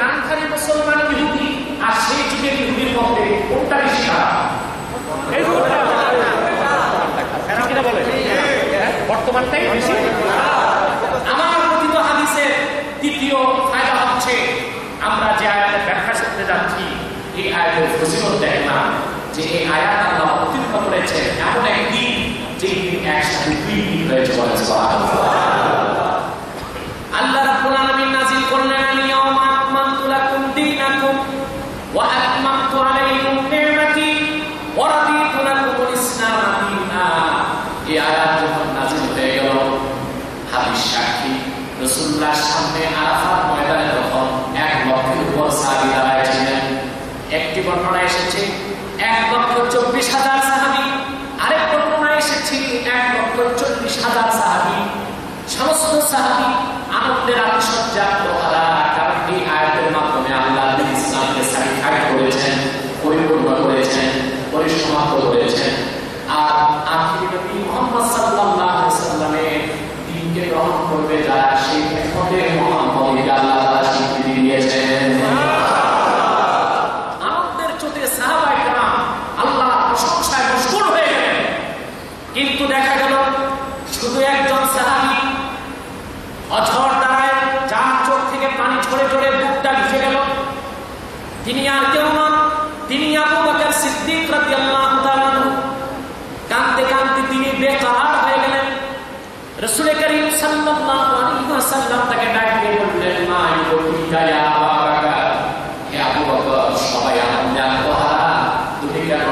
Speaker 1: নামধারী মুসলমান ইহুদি আর সেই যুগের ইহুদির মধ্যে কোনটা বেশি খারাপ? বর্তমানটাই বেশি। আমার কথিত হাদিসের তৃতীয় ফায়দা হচ্ছে, আমরা যে আয়াতের ব্যাখ্যা করতে যাচ্ছি, এই আয়াতের ফজিলত দেখলাম যে এই আয়াত আল্লাহ অবতীর্ণ করেছেন এমন একদিন যে দিন একসাথে দুই দিন হয়েছে। বলেন সুবহানাল্লাহ। আল্লাহ রাব্বুল আলামিন নাযিল করলেন, আল-ইয়াওমা আকমালতু লাকুম দীনাকুম ওয়া আতমামতু আলাইকুম নি'মাতি ওয়া রাদিতু লাকুমুল ইসলাম দীনা। এই আয়াত যখন নাযিল হয়ে গেল, হাদিস সাক্ষী রাসূলুল্লাহর সামনে আরাফাত ময়দানে তখন ১,০০,০০০ উপর সাহাবী দাঁড়ায় ছিলেন। একটি বর্ণনা এসেছে ১,২৪,০০০ সাহাবী, আরেক বর্ণনা এসেছে ১,৪০,০০০ সাহাবী। সমস্ত সাহাবী আনন্দের আতিশয্যা প্রহারা, কারণ এই আয়াতের মাধ্যমে আল্লাহ ইসলামকে সার্টিফাইড করেছেন, পরিপূর্ণ করেছেন, পরিসমাপ্ত করেছেন। আর আখিরি নবী মুহাম্মদ সাল্লাল্লাহু আলাইহি ওয়াসাল্লামের দ্বীনকে গ্রহণ করবে যারা, সেই উম্মতে মুহাম্মদীকে আল্লাহ তাআলা স্বীকৃতি দিয়েছেন। আনন্দের চোটে সাহাবায়ে কেরাম আল্লাহর প্রশংসায় মশগুল হয়ে গেলেন। কিন্তু দেখা গেল শুধু একজন সাহাবী অঝড় দ্বারায় যার চোখ থেকে পানি ঝরে ঝরে বুকটা ভিজে গেল, তিনি আর কেউ নন, তিনি আবু বকর সিদ্দিক রাদিয়াল্লাহু তাআলা। কাঁদতে কাঁদতে তিনি বেকরার হয়ে গেলেন। রাসূল করিম সাল্লাল্লাহু আলাইহি ওয়াসাল্লাম তাকে ডাক দিয়ে বললেন, মা ইউবিকা ইয়া আবু বকর, হে আবু বকর, সবাই আনন্দে আত্মহারা, তুমি কেন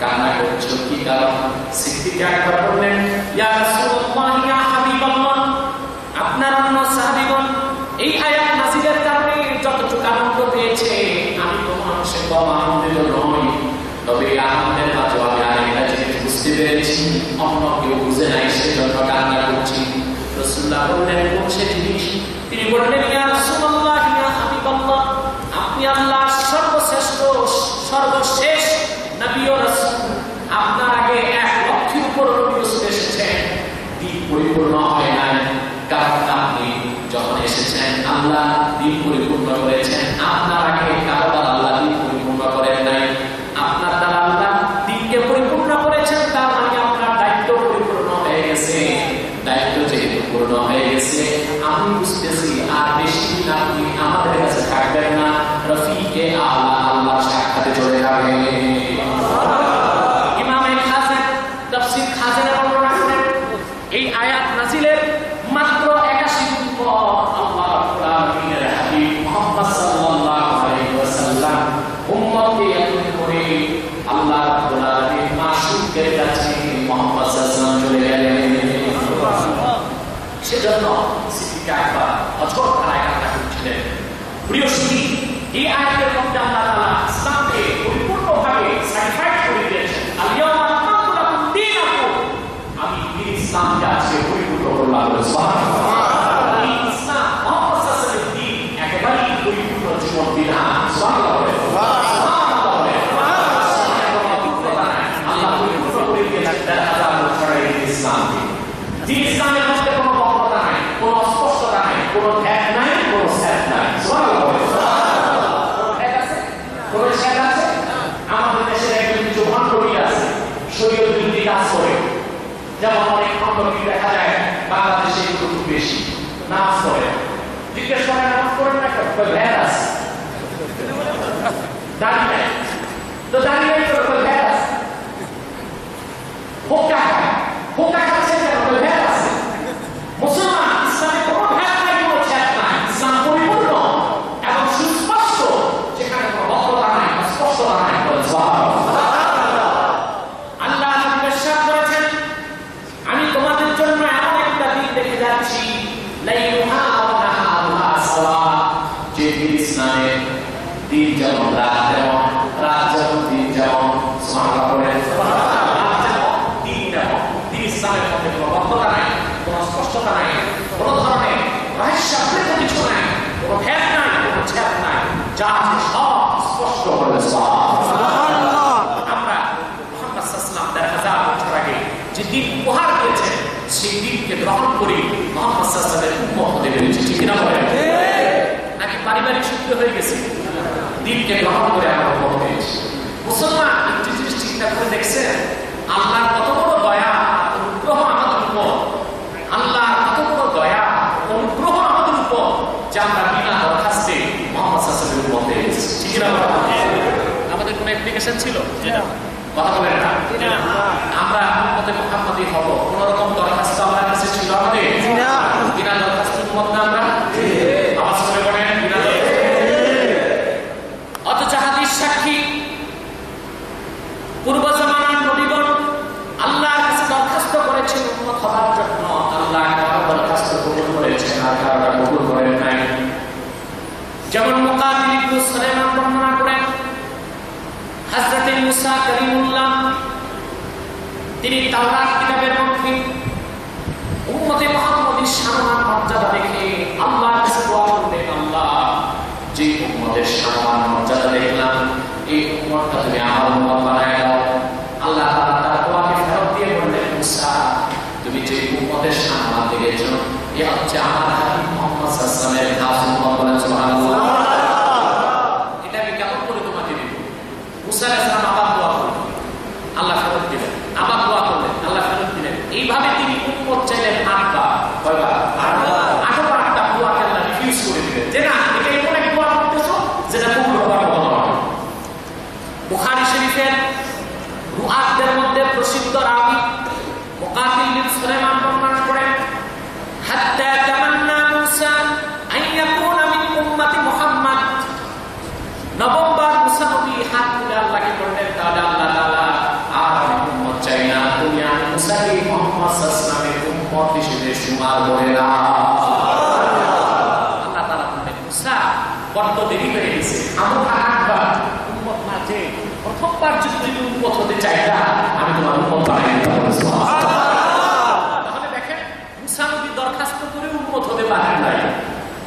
Speaker 1: কান্না করছো, কি কারণ? সিদ্দিক একবার বললেন, ইয়া রাসূলুল্লাহ ইয়া হাবিবাল্লাহ, আপনার অন্য সাহাবীগণ এই আয়াত নাযিলের কারণে যতটুকু আনন্দ পেয়েছে, আমি তো মানুষের কম আনন্দিত নই। তবে আনন্দের মাঝে আমি আরেকটা জিনিস বুঝতে পেরেছি, অন্য কেউ বুঝে নাই, সেজন্য কান্না করছি। রাসূলুল্লাহ বললেন, কোন সে জিনিস? তিনি বললেন, ইয়া রাসূলুল্লাহ ইয়া হাবিবাল্লাহ, আপনি আল্লাহর সর্বশ্রেষ্ঠ সর্বশেষ নবী ও রাসূল, আপনার আগে 1 লক্ষের উপর নবী রাসূল এসেছেন, দ্বীন পরিপূর্ণ হয় নাই। কারণ আপনি যখন এসেছেন আল্লাহ দ্বীন পরিপূর্ণ করেছেন, আপনার আগে কারো দ্বারা আল্লাহ দ্বীন পরিপূর্ণ করেন নাই। আপনার দ্বারা আল্লাহ দ্বীনকে পরিপূর্ণ করেছেন, তার মানে আপনার দায়িত্ব পরিপূর্ণ হয়ে গেছে। দায়িত্ব যেহেতু পূর্ণ হয়ে গেছে, আমি বুঝতেছি আর বেশি দিন আপনি আমাদের কাছে থাকবেন না, রফিকে আলা আল্লাহর সাক্ষাতে চলে যাবেন। ইমামে খাযিন তাফসীর খাযিনে বর্ণনা করেন, এই আয়াত নাযিলের মাত্র 81 দিন পর আল্লাহ রাব্বুল আলামিনের হাবিব মুহাম্মদ সাল্লাল্লাহু আলাইহি ওয়াসাল্লাম উম্মতকে একত্রিত করে আল্লাহ রাব্বুল আলামিন মাসুকের কাছে মুহাম্মদ সাল্লাল্লাহু আলাইহি ওয়াসাল্লাম চলে গেলেন। সেজন্য সিদ্দিক আকবর অঝর ধারায় কান্না করছিলেন। প্রিয় সুধী, এই আয়াতের মধ্যে আল্লাহ তাআলা ইসলামকে পরিপূর্ণভাবে সার্টিফাইড করে দিয়েছেন। আল-ইয়াওমা আকমালতু লাকুম দীনাকুম, আমি ইসলামকে আজকে পরিপূর্ণ করলাম। সুবহানাল্লাহ। এই ইসলাম মুহাম্মদ সাল্লাল্লাহু আলাইহি ওয়াসাল্লামের দ্বীন একেবারেই পরিপূর্ণ জীবন বিধান। সুবহানাল্লাহ। আল্লাহ পরিপূর্ণ করে দিয়েছেন 1000 বছরের ইসলামকে। যে ইসলামের মধ্যে কোনো বক্রতা নাই, কোনো অস্পষ্টতা নাই, কোনো ধ্যান নাই, কোনো স্যাট নাই। সুবহানাল্লাহ। ঠিক আছে? কোনো স্যাট আছে? আমাদের দেশের একজন কিছু ভণ্ডপীর আছে, শরীয়ত বিরোধী কাজ করে। যেমন অনেক ভণ্ডপীর দেখা যায় বাংলাদেশে একটু খুব বেশি নামাজ পড়ে। জিজ্ঞেস করে নামাজ পড়েন না কেন? ভ্যাট আছে, দাঁড়িয়ে নাই, তো দাঁড়িয়ে নাই তো ভ্যাট আছে। হোক্কা খায়, হোক্কা খাচ্ছে কেন? ভ্যাট আছে। মুসলমান ইসলামে কোনো ভ্যাট নাই, কোনো ছ্যাট নাই। ইসলাম পরিপূর্ণ এবং সুস্পষ্ট, যেখানে কোনো বক্রতা নাই, স্পষ্টতা নাই। আল্লাহ নির্দেশ করেছেন, আমি তোমাদের জন্য এমন একটা দিন দেখে যাচ্ছি, লাইলুহা ওয়া নাহারুহা সাওয়া, যে ইসলামের দিন যেমন রাত তেমন, রাত যেমন দিন যেমন। সুবহানাল্লাহ। ইসলামের মধ্যে কোনো বক্রতা নাই, কোনো স্পষ্টতা নাই, কোনো ধরনের রহস্যাবৃত কিছু নাই, কোনো ভেদ নাই, কোনো ছেদ নাই, যা আছে সব স্পষ্ট বলে। আমরা মুহাম্মদ সাল্লাল্লাহু আলাইহি ওয়াসাল্লাম 1000 বছর আগে যে দিন উপহার দিয়েছেন, সেই দিনকে গ্রহণ করে মুহাম্মদ সাল্লাল্লাহু আলাইহি ওয়াসাল্লামের উম্মত হতে পেরেছি। ঠিক না বলেন? নাকি পারিবারিক সূত্রে হয়ে গেছে? দিনকে গ্রহণ করে আমরা উম্মত হয়েছি। মুসলমান একটি জিনিস চিন্তা করে দেখছেন, আল্লাহর কত বড় দয়া অনুগ্রহ আমাদের উপর, আল্লাহর কত বড় দয়া অনুগ্রহ আমাদের উপর, যে আমরা বিনা দরখাস্তে মুহাম্মদ সাল্লাল্লাহু আলাইহি ওয়াসাল্লামের উম্মত হয়ে গেছি। ঠিক না? আমাদের কোনো অ্যাপ্লিকেশন ছিল? কথা বলেন না। আমরা উম্মতে মুহাম্মদী হব, কোন রকম দরখাস্ত আমাদের কাছে ছিল? আমাদের বিনা দরখাস্তে উম্মত না আমরা? আওয়াজ করে বলেন, বিনা দরখাস্তে। অথচ হাদিস সাক্ষী, পূর্ব জামানার নবীগণ আল্লাহর কাছে দরখাস্ত করেছেন উম্মত হবার জন্য। আল্লাহ কারো দরখাস্ত কবুল করেছেন আর কারোটা কবুল করেন নাই। যেমন মুকাতিল ইবনে সুলাইমান বর্ণনা করেন, হযরত মুসা কালিমুল্লাহ তিনি তাওরাত কিতাবের মধ্যে উম্মতে মুহাম্মদীর সম্মান মর্যাদা দেখে আল্লাহ দিলেন যে না, এটা এমন এক দোয়া করতেছো যেটা কবুল হওয়ার কথা নয়। বুখারী শরীফের রুআতদের মধ্যে প্রসিদ্ধ রাবী মুকাতিল বিন সুলাইমান বর্ণনা করেন, হাত্তা তামান্না মুসা আন ইয়াকুনা মিন উম্মতি মুহাম্মদ। নবম্বর মুসা নবী হাত তুলে আল্লাহকে বললেন, তাহলে আল্লাহ তাআলা আর আমি উম্মত চাই না, তুমি আমি মুসাকে মুহাম্মদ সাল্লাল্লাহু আলাইহি ওয়াসাল্লামের উম্মত হিসেবে শুমার করে নাও। আল্লাহ তাআলা বললেন, মুসা বড্ড দেরি হয়ে গেছে, আমার আরেকবার উম্মত না যে প্রথমবার যদি তুমি উম্মত হতে চাইতা আমি তোমার উম্মত বানাই দিতাম। তাহলে দেখেন মুসা নবী দরখাস্ত করে উম্মত হতে পারেন নাই।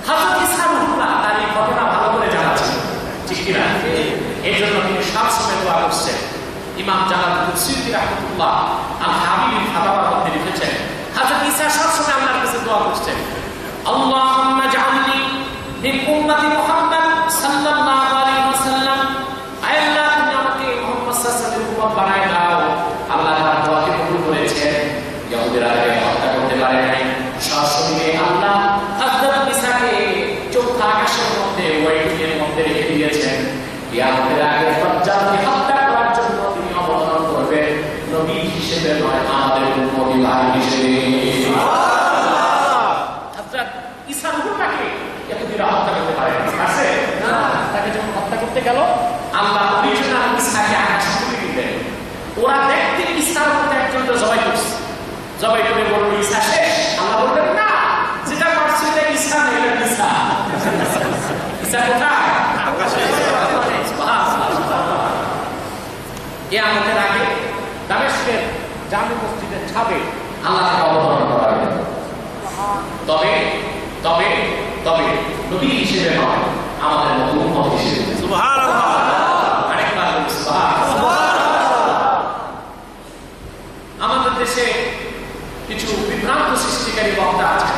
Speaker 1: হযরত ঈসা রূহুল্লাহ তার এই ঘটনা ভালো করে জানা ছিল, ঠিক কি না? এই জন্য তিনি সবসময় দোয়া করছেন। ইমাম জালালউদ্দিন সুয়ুতী রাহমাতুল্লাহ আল হাবিবিল ফাতাওয়ার মধ্যে লিখেছেন, হযরত ঈসা সবসময় আল্লাহর কাছে দোয়া করছেন, আল্লাহুম্মা জাআলনি মিন উম্মতি মুহাম্মদ সাল্লাল্লাহু আলাইহি ওয়াসাল্লাম। আয় আল্লাহ, তুমি আমাকে মুহাম্মদ সাল্লাল্লাহু আলাইহি ওয়াসাল্লামের উম্মত বানায় দাও। আল্লাহ তার দোয়াকে কবুল করেছেন। ইহুদিরা হত্যা করতে পারে নাই, সরাসরি আল্লাহ হযরত ঈসাকে চৌথা আকাশের মধ্যে ওয়াইটের মধ্যে রেখে দিয়েছেন। কিয়ামতের আগে দাজ্জালকে হত্যা করার জন্য তিনি অবতরণ করবেন, নবী হিসেবে নয়, আমাদের উম্মতি ভাই হিসেবে। হযরত ঈসা রূহুল্লাহকে ইহুদিরা হত্যা করতে পারে আছে না? তাকে যখন হত্যা করতে গেল আল্লাহ অরিজিনাল ঈসাকে আকাশে তুলে দিলেন। ওরা দেখতে ঈসার মধ্যে একজনকে জবাই করছে, জবাই করে বলল ঈসা শেষ। আল্লাহ বললেন না, যেটা মারছে এটা ঈসা না, এটা ঈসা। ঈসা কোথায়? আকাশে। কিয়ামতের আগে দামেস্কের জামে মসজিদের ছাদে আল্লাহকে অবতরণ করা হবে। তবে তবে তবে নবী হিসেবে নয়, আমাদের মতো উম্মত হিসেবে। সুবহানাল্লাহ। আরেকবার বলি সুবহানাল্লাহ। আমাদের দেশে কিছু বিভ্রান্ত সৃষ্টিকারী বক্তা আছে,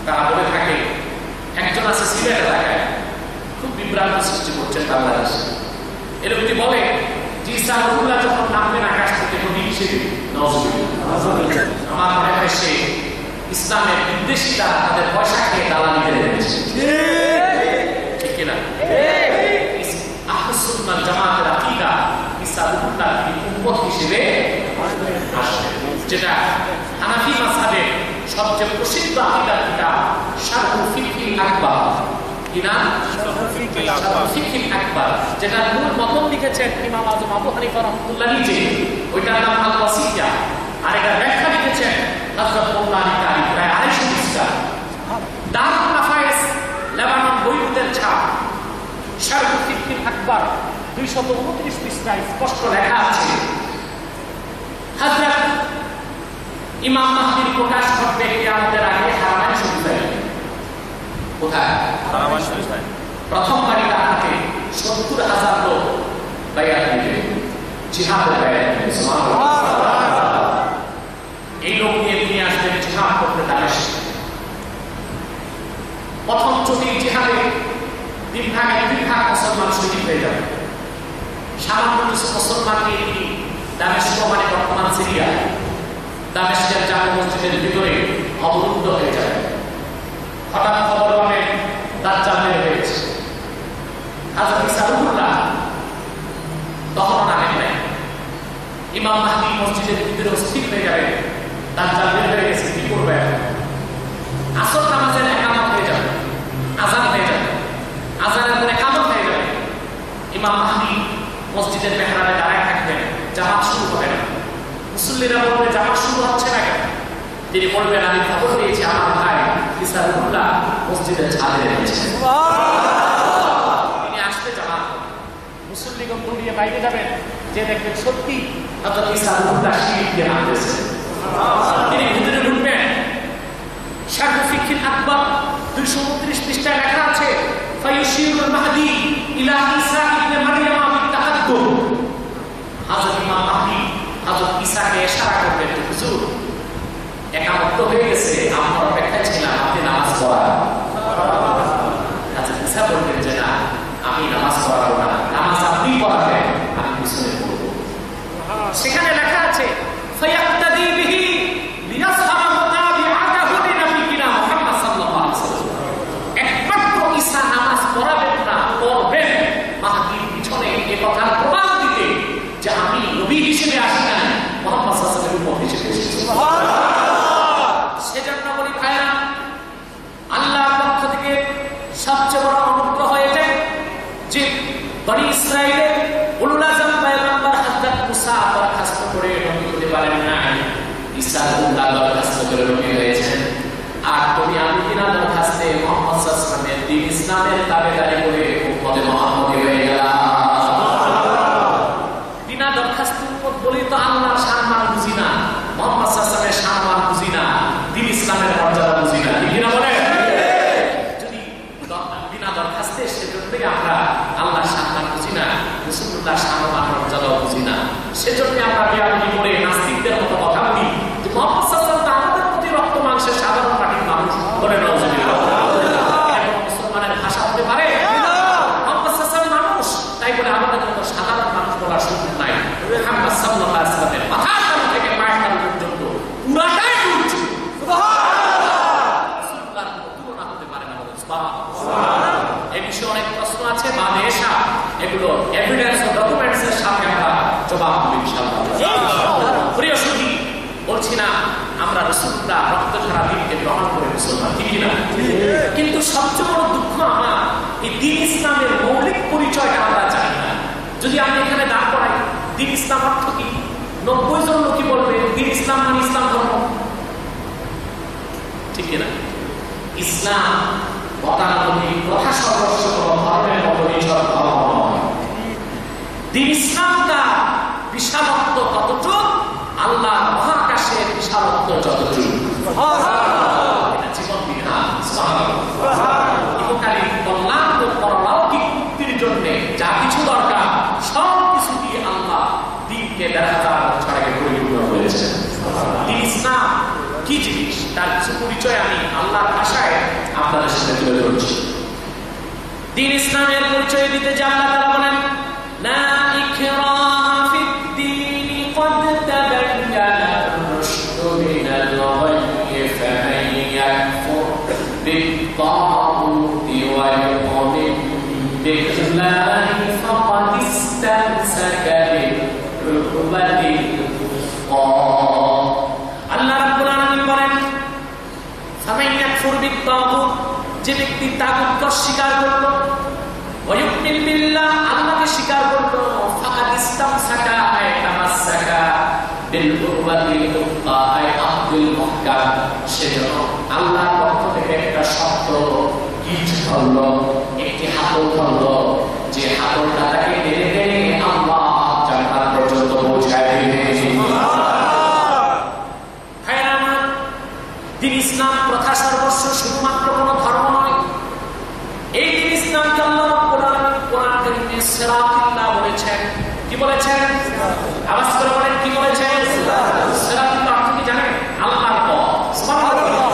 Speaker 1: তারা বলে থাকে, একজন আছে সিলেট এলাকায় খুব বিভ্রান্ত সৃষ্টি করছেন বাংলাদেশে। এরকম বলে যে ঈসা রূহুল্লাহ যখন নামবেন আকাশ থেকে নবী হিসেবে, আমার মনে হয় সে ইসলামের বিদ্বেষী তারা তাদের পয়সা খেয়ে দালালি করে রেখেছে, ঠিক কিনা? আহলে সুন্নাত জামাতের আকীদা ঈসা রূহুল্লাহ তিনি উম্মত হিসেবে আসবেন, যেটা হানাফি মাযহাবের সবচেয়ে প্রসিদ্ধ আকীদার কিতাব শারহুল ফিকহিল আকবার। কি নাম? শারহুল ফিকহিল আকবার, যেটা মূল মতন লিখেছেন ইমাম আযম আবু হানিফা রাহমাতুল্লাহ নিজে, ওইটার নাম আল ওয়াসিয়া। আর এটা ব্যাখ্যা লিখেছেন হযরত মোল্লা আলী কারি, প্রায় 250 পৃষ্ঠা। দারুল নাফায়েস লেবানন বৈরুতের ছাপ শারহুল ফিকহিল আকবার 229 পৃষ্ঠায় স্পষ্ট লেখা আছে, হযরত ইমাম মাহদীর প্রকাশ ঘটবে কিয়ামতের আগে হারামাইন শরীফে। কোথায়? হারামাইন শরীফে। প্রথমবারই তাকে 70,000 লোক বায়াত দিবে, জিহাদের বায়াত দিবে। সুবহানাল্লাহ। এই লোক নিয়ে তিনি আসবেন জিহাদ করতে দামেস্কে। প্রথম চোখের জিহাদে 3 ভাগ মুসলমান শহীদ হয়ে যাবে। সামান্য কিছু মুসলমান নিয়ে তিনি দামেস্ক, মানে বর্তমান সিরিয়া, দামেস্কের জামে মসজিদের ভিতরে অবরুদ্ধ হয়ে যায়। হঠাৎ খবর পাবেন দাজ্জাল বের হয়েছে। হযরত ঈসা রূহুল্লাহ তখন নামেন নাই। ইমাম মাহদী মসজিদের ভিতরে স্থির হয়ে যাবে, দাজ্জাল বের হয়ে গেছে, কি করবে? আসর নামাজের একামত হয়ে যাবে, আযান হয়ে যাবে, আযানের পরে একামত হয়ে যাবে। ইমাম মাহদী মসজিদের মেহরাবে দাঁড়ায় থাকবেন, জামাত শুরু হবে না। মুসল্লিরা বলবে জামাত শুরু হচ্ছে না কেন? তিনি বলবেন আমি খবর পেয়েছি আমার ভাই ঈসা রূহুল্লাহ মসজিদের ছাদে রয়েছে, তিনি আসতে জামাত। মুসল্লিগণ দৌড়িয়ে বাইরে যাবেন, যে দেখবেন সত্যি হযরত ঈসা রূহুল্লাহ সিঁড়ি দিয়ে নামতেছে। তিনি ভিতরে ঢুকবেন। শারহুল ফিকহিল আকবার 229 পৃষ্ঠায় লেখা আছে, ফায়ুশিরুল মাহদী ইলা ঈসা ইবনে মারইয়াম বিতাকাদ্দুম। হযরত ইমাম মাহদী হযরত ঈসাকে ইশারা করবেন, হুজুর একামত হয়ে গেছে, আমরা অপেক্ষায় ছিলাম, আপনি নামাজ পড়ান। হযরত ঈসা বলবেন যে না, আমি নামাজ পড়াবো না, নামাজ আপনি পড়াবেন, আমি পিছনে পড়ব। সেখানে লেখা আছে, ফায়াক্তাদি বিহি লিয়াসহাবা মুতাবিআতাহু লিনাবিয়িনা মুহাম্মদ সাল্লাল্লাহু আলাইহি ওয়াসাল্লাম। একমাত্র সবচেয়ে বড় অনুগ্রহ এটাই যে বনি ইসরাইলের উলুল আযম পয়গম্বর হযরত মুসা দরখাস্ত করে নবী হতে পারেন না, ঈসা আল্লাহ দরখাস্ত করে নবী হয়েছেন। আর তুমি আমি বিনা দরখাস্তে মুহাম্মদ সাল্লাল্লাহু আলাইহি ওয়াসাল্লামের দ্বীন ইসলামের তাবেদারি করে উম্মতে মুহাম্মদী হয়ে গেলাম। বিনা দরখাস্ত উম্মত বলি তো আল্লাহর সম্মান বুঝি না, মুহাম্মদ সাল্লাল্লাহু আলাইহি ওয়াসাল্লামের সম্মান বুঝি না, দ্বীন ইসলামের মর্যাদা বুঝি না, ঠিক না বলে? যদি বিনা দরখাস্তে সেজন্যই আমরা আল্লাহর সম্মান বুঝি না, রাসূলুল্লাহর সম্মান মর্যাদা বুঝি না, সেজন্য আমরা বিয়াদবি করে নাস্তিকদের মতো কথা বলি যে মুহাম্মদ সাল্লাল্লাহু আলাইহি ওয়াসাল্লাম আমাদের প্রতি রক্ত মাংসের সাধারণ মাটির মানুষ বলে নাউজুবিল্লাহ। এখন মুসলমানের ভাষা হতে পারে মুহাম্মদ সাল্লাল্লাহু আলাইহি ওয়াসাল্লাম মানুষ, তাই বলে আমাদের মতো সাধারণ মানুষ বলার সুযোগ নাই। মুহাম্মদ সাল্লাল্লাহু আলাইহি ওয়াসাল্লামের মাথার তালু থেকে পায়ের তালু পর্যন্ত পুরাটাই উঁচু, সুবহানাল্লাহ। রাসূলুল্লাহর কোনো তুলনা হতে পারে না, সুবহানাল্লাহ। এই বিষয়ে অনেক প্রশ্ন আছে, বাদে এসা এগুলো এভিডেন্স ও ডকুমেন্টসের সাথে আমরা জবাব দেব ইনশাআল্লাহ। প্রিয় সুধী, বলছি না আমরা রাসূলুল্লাহ রক্ত ঝরা দ্বীনকে গ্রহণ করে মুসলমান, ঠিক না? কিন্তু সবচেয়ে বড় দুঃখ আমার এই দ্বীন ইসলামের মৌলিক পরিচয়টা আমরা জানি না। যদি আমি এখানে দাঁড় করাই দ্বীন ইসলাম অর্থ কি, 90 জন লোকই বলবে দ্বীন ইসলাম মানে ইসলাম ধর্ম, ঠিক না? ইসলাম গতানুগতিক কথা সর্বস্ব ধর্মের মতো নিছক ধর্ম নয়। দ্বীন ইসলামটা বিশালত্ব কতটুকু, আল্লাহ মহাকাশের বিশালত্ব যতটুকু। এটা জীবন বিধান, ইহকালীন কল্যাণ ও পরলৌকিক মুক্তির জন্য যা কিছু দরকার সব কিছু দিয়ে আল্লাহ দ্বীনকে ১,৫০০ বছর আগে পরিপূর্ণ করেছেন। দ্বীন ইসলাম কি জিনিস তার কিছু পরিচয় আমি আল্লাহর ভাষায় আপনাদের সাথে তুলে ধরছি। দ্বীন ইসলামের পরিচয় দিতে যে আল্লাহ তাআলা বলেন, লা ইকরাহা ফিদ-দীন ক্বাদ তাবায়্যানা আর-রুশদু মিনাল গায়য়্যি ফামান ইয়াকফুর বিত-তাগুতি ওয়া yu'মিন বিল্লাহি ফাকাদ ইসতামসাকা বির-রুকবাতিল উসকা। আল্লাহ রাব্বুল আলামিন বলেন, ফামান ইয়াকফুর বিত-তাগুত, যে ব্যক্তি তাগুতকে স্বীকার করলো, ওয়া ইউমিন বিল্লাহ, আল্লাহকে স্বীকার করলো, ফাকাদ ইসতামসাকা আই তামাসসাকা বিল-উরওয়াতিল উসকা আই আব্দুল মুহকাম, সেজন্য আল্লাহর পক্ষ থেকে একটা শক্ত গিট ধরলো, একটি হাতল ধরলো, যে হাতলটা তাকে টেনে টেনে আল্লাহ জান্নাত পর্যন্ত পৌঁছায় দিবে। দ্বীন ইসলাম প্রথা সর্বস্ব শুধুমাত্র কোন ধর্ম নয়। এই দ্বীন ইসলামকে আল্লাহ রাব্বুল আলামিন কোরআন কারীমে সিরাতুল্লাহ বলেছেন। কি বলেছেন? আওয়াজ করে বলেন, কি বলেছেন? সিরাতুল্লাহ অর্থ কি জানেন? আল্লাহর পথ। সুবহানাল্লাহ।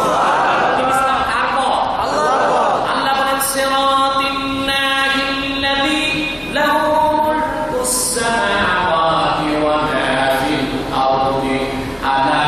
Speaker 1: দ্বীন ইসলাম কার পথ? আল্লাহর পথ। আল্লাহ বলেন, সিরাতিল্লাহিল্লাযী লাহু মুলকুস সামাওয়াতি ওয়া মা ফিল আরদি আলা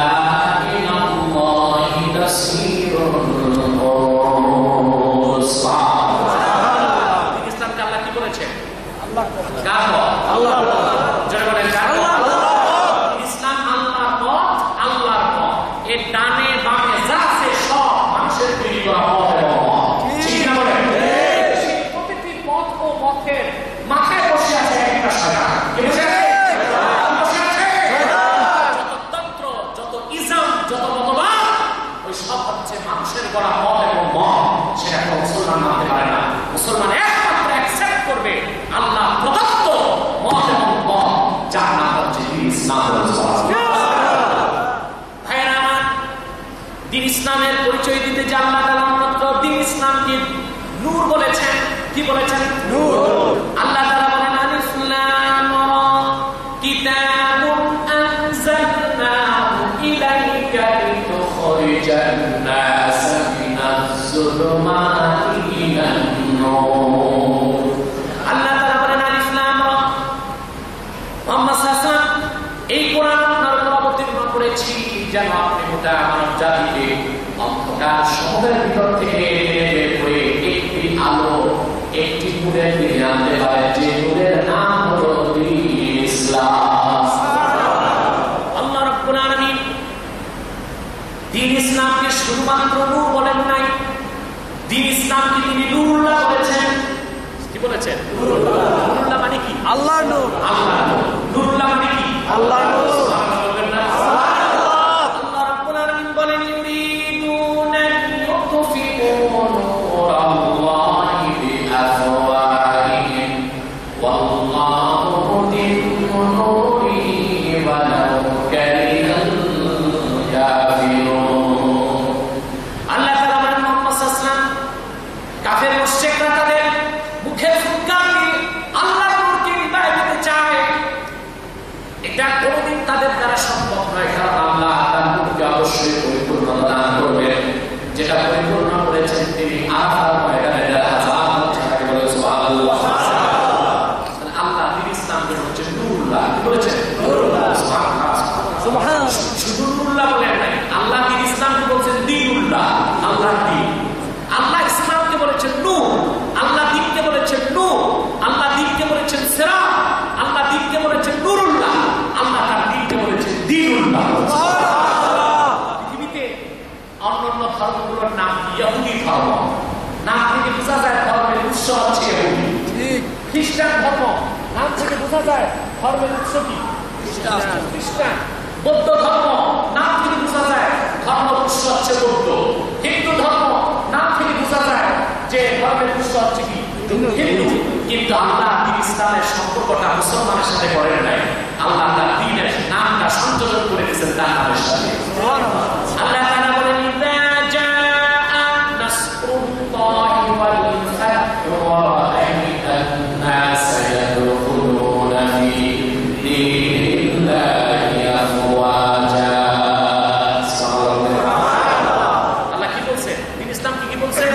Speaker 1: মুসলমান একমাত্র অ্যাকসেপ্ট করবে আল্লাহ প্রদত্ত মত এবং মত, যার নাম হচ্ছে দ্বীন ইসলাম। ভাইয়েরা আমার, দ্বীন ইসলামের পরিচয় দিতে যে আল্লাহ তাআলা মাত্র দ্বীন ইসলামকে নূর বলেছেন। কি বলেছেন? নূর। আল্লাহ তাআলা বলেন, আলিফ লাম রা কিতাবুন আনজালনাহু ইলাইকা লিতুখরিজান নাস মিনাজ যুলুমাতি ইলান নূর। আল্লাহ তাআলা বলেন, আলিফ লাম রা, মুহাম্মদ সাল্লাল্লাহু আলাইহি ওয়াসাল্লাম এই কোরআন আপনার উপর অবতীর্ণ করেছি যেন আপনি গোটা মানব জাতিকে অন্ধকার সমূহের ভিতর থেকে বের করে একটি আলো, একটি নূরের দিকে আনতে পারেন, যে নূরের নাম হলো দ্বীন ইসলাম। আল্লাহ রাব্বুল আলামিন দ্বীন ইসলামকে শুধুমাত্র নূর বলেন নাই, দ্বীন ইসলামকে তিনি নূরুল্লাহ বলেছেন। কি বলেছেন? নূরুল্লাহ মানে কি?
Speaker 2: আল্লাহর নূর।
Speaker 1: আল্লাহর নূর। নূরুল্লাহ মানে কি?
Speaker 2: আল্লাহর নূর।
Speaker 1: আল্লাহ রাব্বুল আলামিন বলেন ইউরিদুনা লিইউতফিউ নূরাল্লাহি বিআফওয়াহিহিম ওয়াল্লাহু মুতিম্মু নূরিহি ওয়ালাউ কারিহাল কাফিরুন। আল্লাহ তাআলা বলেন মুহাম্মদ সাল্লাল্লাহু আলাইহি ওয়াসাল্লাম কাফের মুশরিকরা তাদের মুখে ফুৎকার দিয়ে আল্লাহর নূরকে নিভায় দিতে চায়, এটা কোনোদিন তাদের দ্বারা সম্ভব নয়, কারণ আল্লাহ তার নূরকে অবশ্যই পরিপূর্ণতা দান করবেন। যেটা পরিপূর্ণ করেছেন তিনি আরাফাত ময়দানে হাজার ছাড়াই বলে সুবহানাল্লাহ। আল্লাহ দ্বীন ইসলামকে হচ্ছে নূরুল্লাহ। কি বলেছেন? নূরুল্লাহ। সুবহানাল্লাহ। শুধু নূরুল্লাহ বলেন নাই, আল্লাহ দ্বীন ইসলামকে বলছেন দ্বীনুল্লাহ। আল্লাহ দ্বীন, আল্লাহ ইসলামকে বলেছেন নূর, আল্লাহ দ্বীনকে বলেছেন নূর, আল্লাহ দ্বীনকে বলেছেন সিরাত, আল্লাহ দ্বীনকে বলেছেন নূরুল্লাহ, আল্লাহ তার দ্বীনকে বলেছেন দ্বীনুল্লাহ। পৃথিবীতে অন্যান্য ধর্মগুলোর নাম কি? ইহুদি ধর্ম। নাম থেকে বোঝা যায় ধর্মের উৎস হচ্ছে ইহুদি। খ্রিস্টান ধর্ম, নাম থেকে বোঝা যায় ধর্মের উৎস কি? খ্রিস্টান। বৌদ্ধ ধর্ম, নাম থেকে বোঝা যায় ধর্মের উৎস হচ্ছে বৌদ্ধ। হিন্দু ধর্ম, নাম থেকে বোঝা যায় যে ধর্মের উৎস হচ্ছে কি? হিন্দু। কিন্তু আল্লাহ দ্বীন ইসলামের সম্পর্কটা মুসলমানের সাথে করেন নাই, আল্লাহ তার দ্বীনের নামটা সংযোজন করে দিয়েছেন তার নামের সাথে। আল্লাহ তাআলা বলেন ইযা জাআ নাসরুল্লাহি ওয়াল ফাতহু ওয়া রাআইতান নাস ইয়াদখুলুনা ফি দীনিল্লাহি আফওয়াজা। আল্লাহ কি বলছেন? দ্বীন ইসলাম কি বলছেন?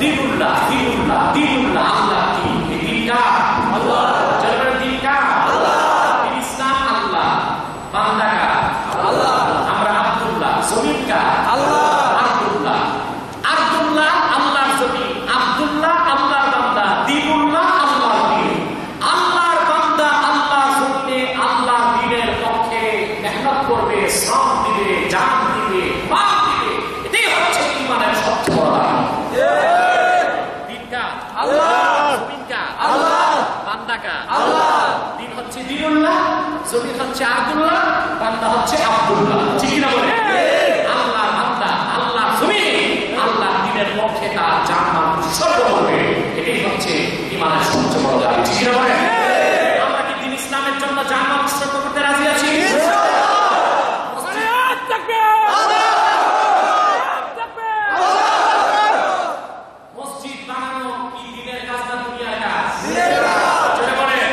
Speaker 1: দ্বীনুল্লাহ। দ্বীনুল্লাহ, দ্বীনুল্লাহ, আল্লাহ দ্বীন। এই দ্বীন কার? আল্লাহ। যারা দ্বীন কার? আল্লাহ। দ্বীন ইসলাম আল্লাহ, বান্দা কার? আল্লাহ। আমরা আব্দুল্লাহ, জমিন কার? আল্লাহ। আব্দুল্লাহ, আব্দুল্লাহ আল্লাহর জমিন, আব্দুল্লাহ আল্লাহর বান্দা, দ্বীনুল্লাহ আল্লাহর দ্বীন। আল্লাহর বান্দা আল্লাহর জমিনে আল্লাহর দ্বীনের পক্ষে মেহনত করবে, শ্রম দিবে, জান দিবে, মাল দিবে। এটাই হচ্ছে ঈমানের সবচেয়ে বড় দাম। দ্বীন কার? আল্লাহ। জমিন কার? আল্লাহ। বান্দা কার? আল্লাহ। দ্বীন হচ্ছে দ্বীনুল্লাহ, জমিন হচ্ছে আব্দুল্লাহ, বান্দা হচ্ছে আব্দুল্লাহ। ঠিক কি না বলে? আল্লাহর বান্দা আল্লাহর জমিনে আল্লাহর দ্বীনের পক্ষে তার জান মাল উৎসর্গ করবে। এটাই হচ্ছে ঈমানের সবচেয়ে বড় দাবি। ঠিক কি না বলে? আমরা কি দ্বীন ইসলামের জন্য জান মাল উৎসর্গ করতে রাজি আছি? মসজিদ বানানো কি দ্বীনের কাজ না দুনিয়ার কাজ? জোরে বলেন।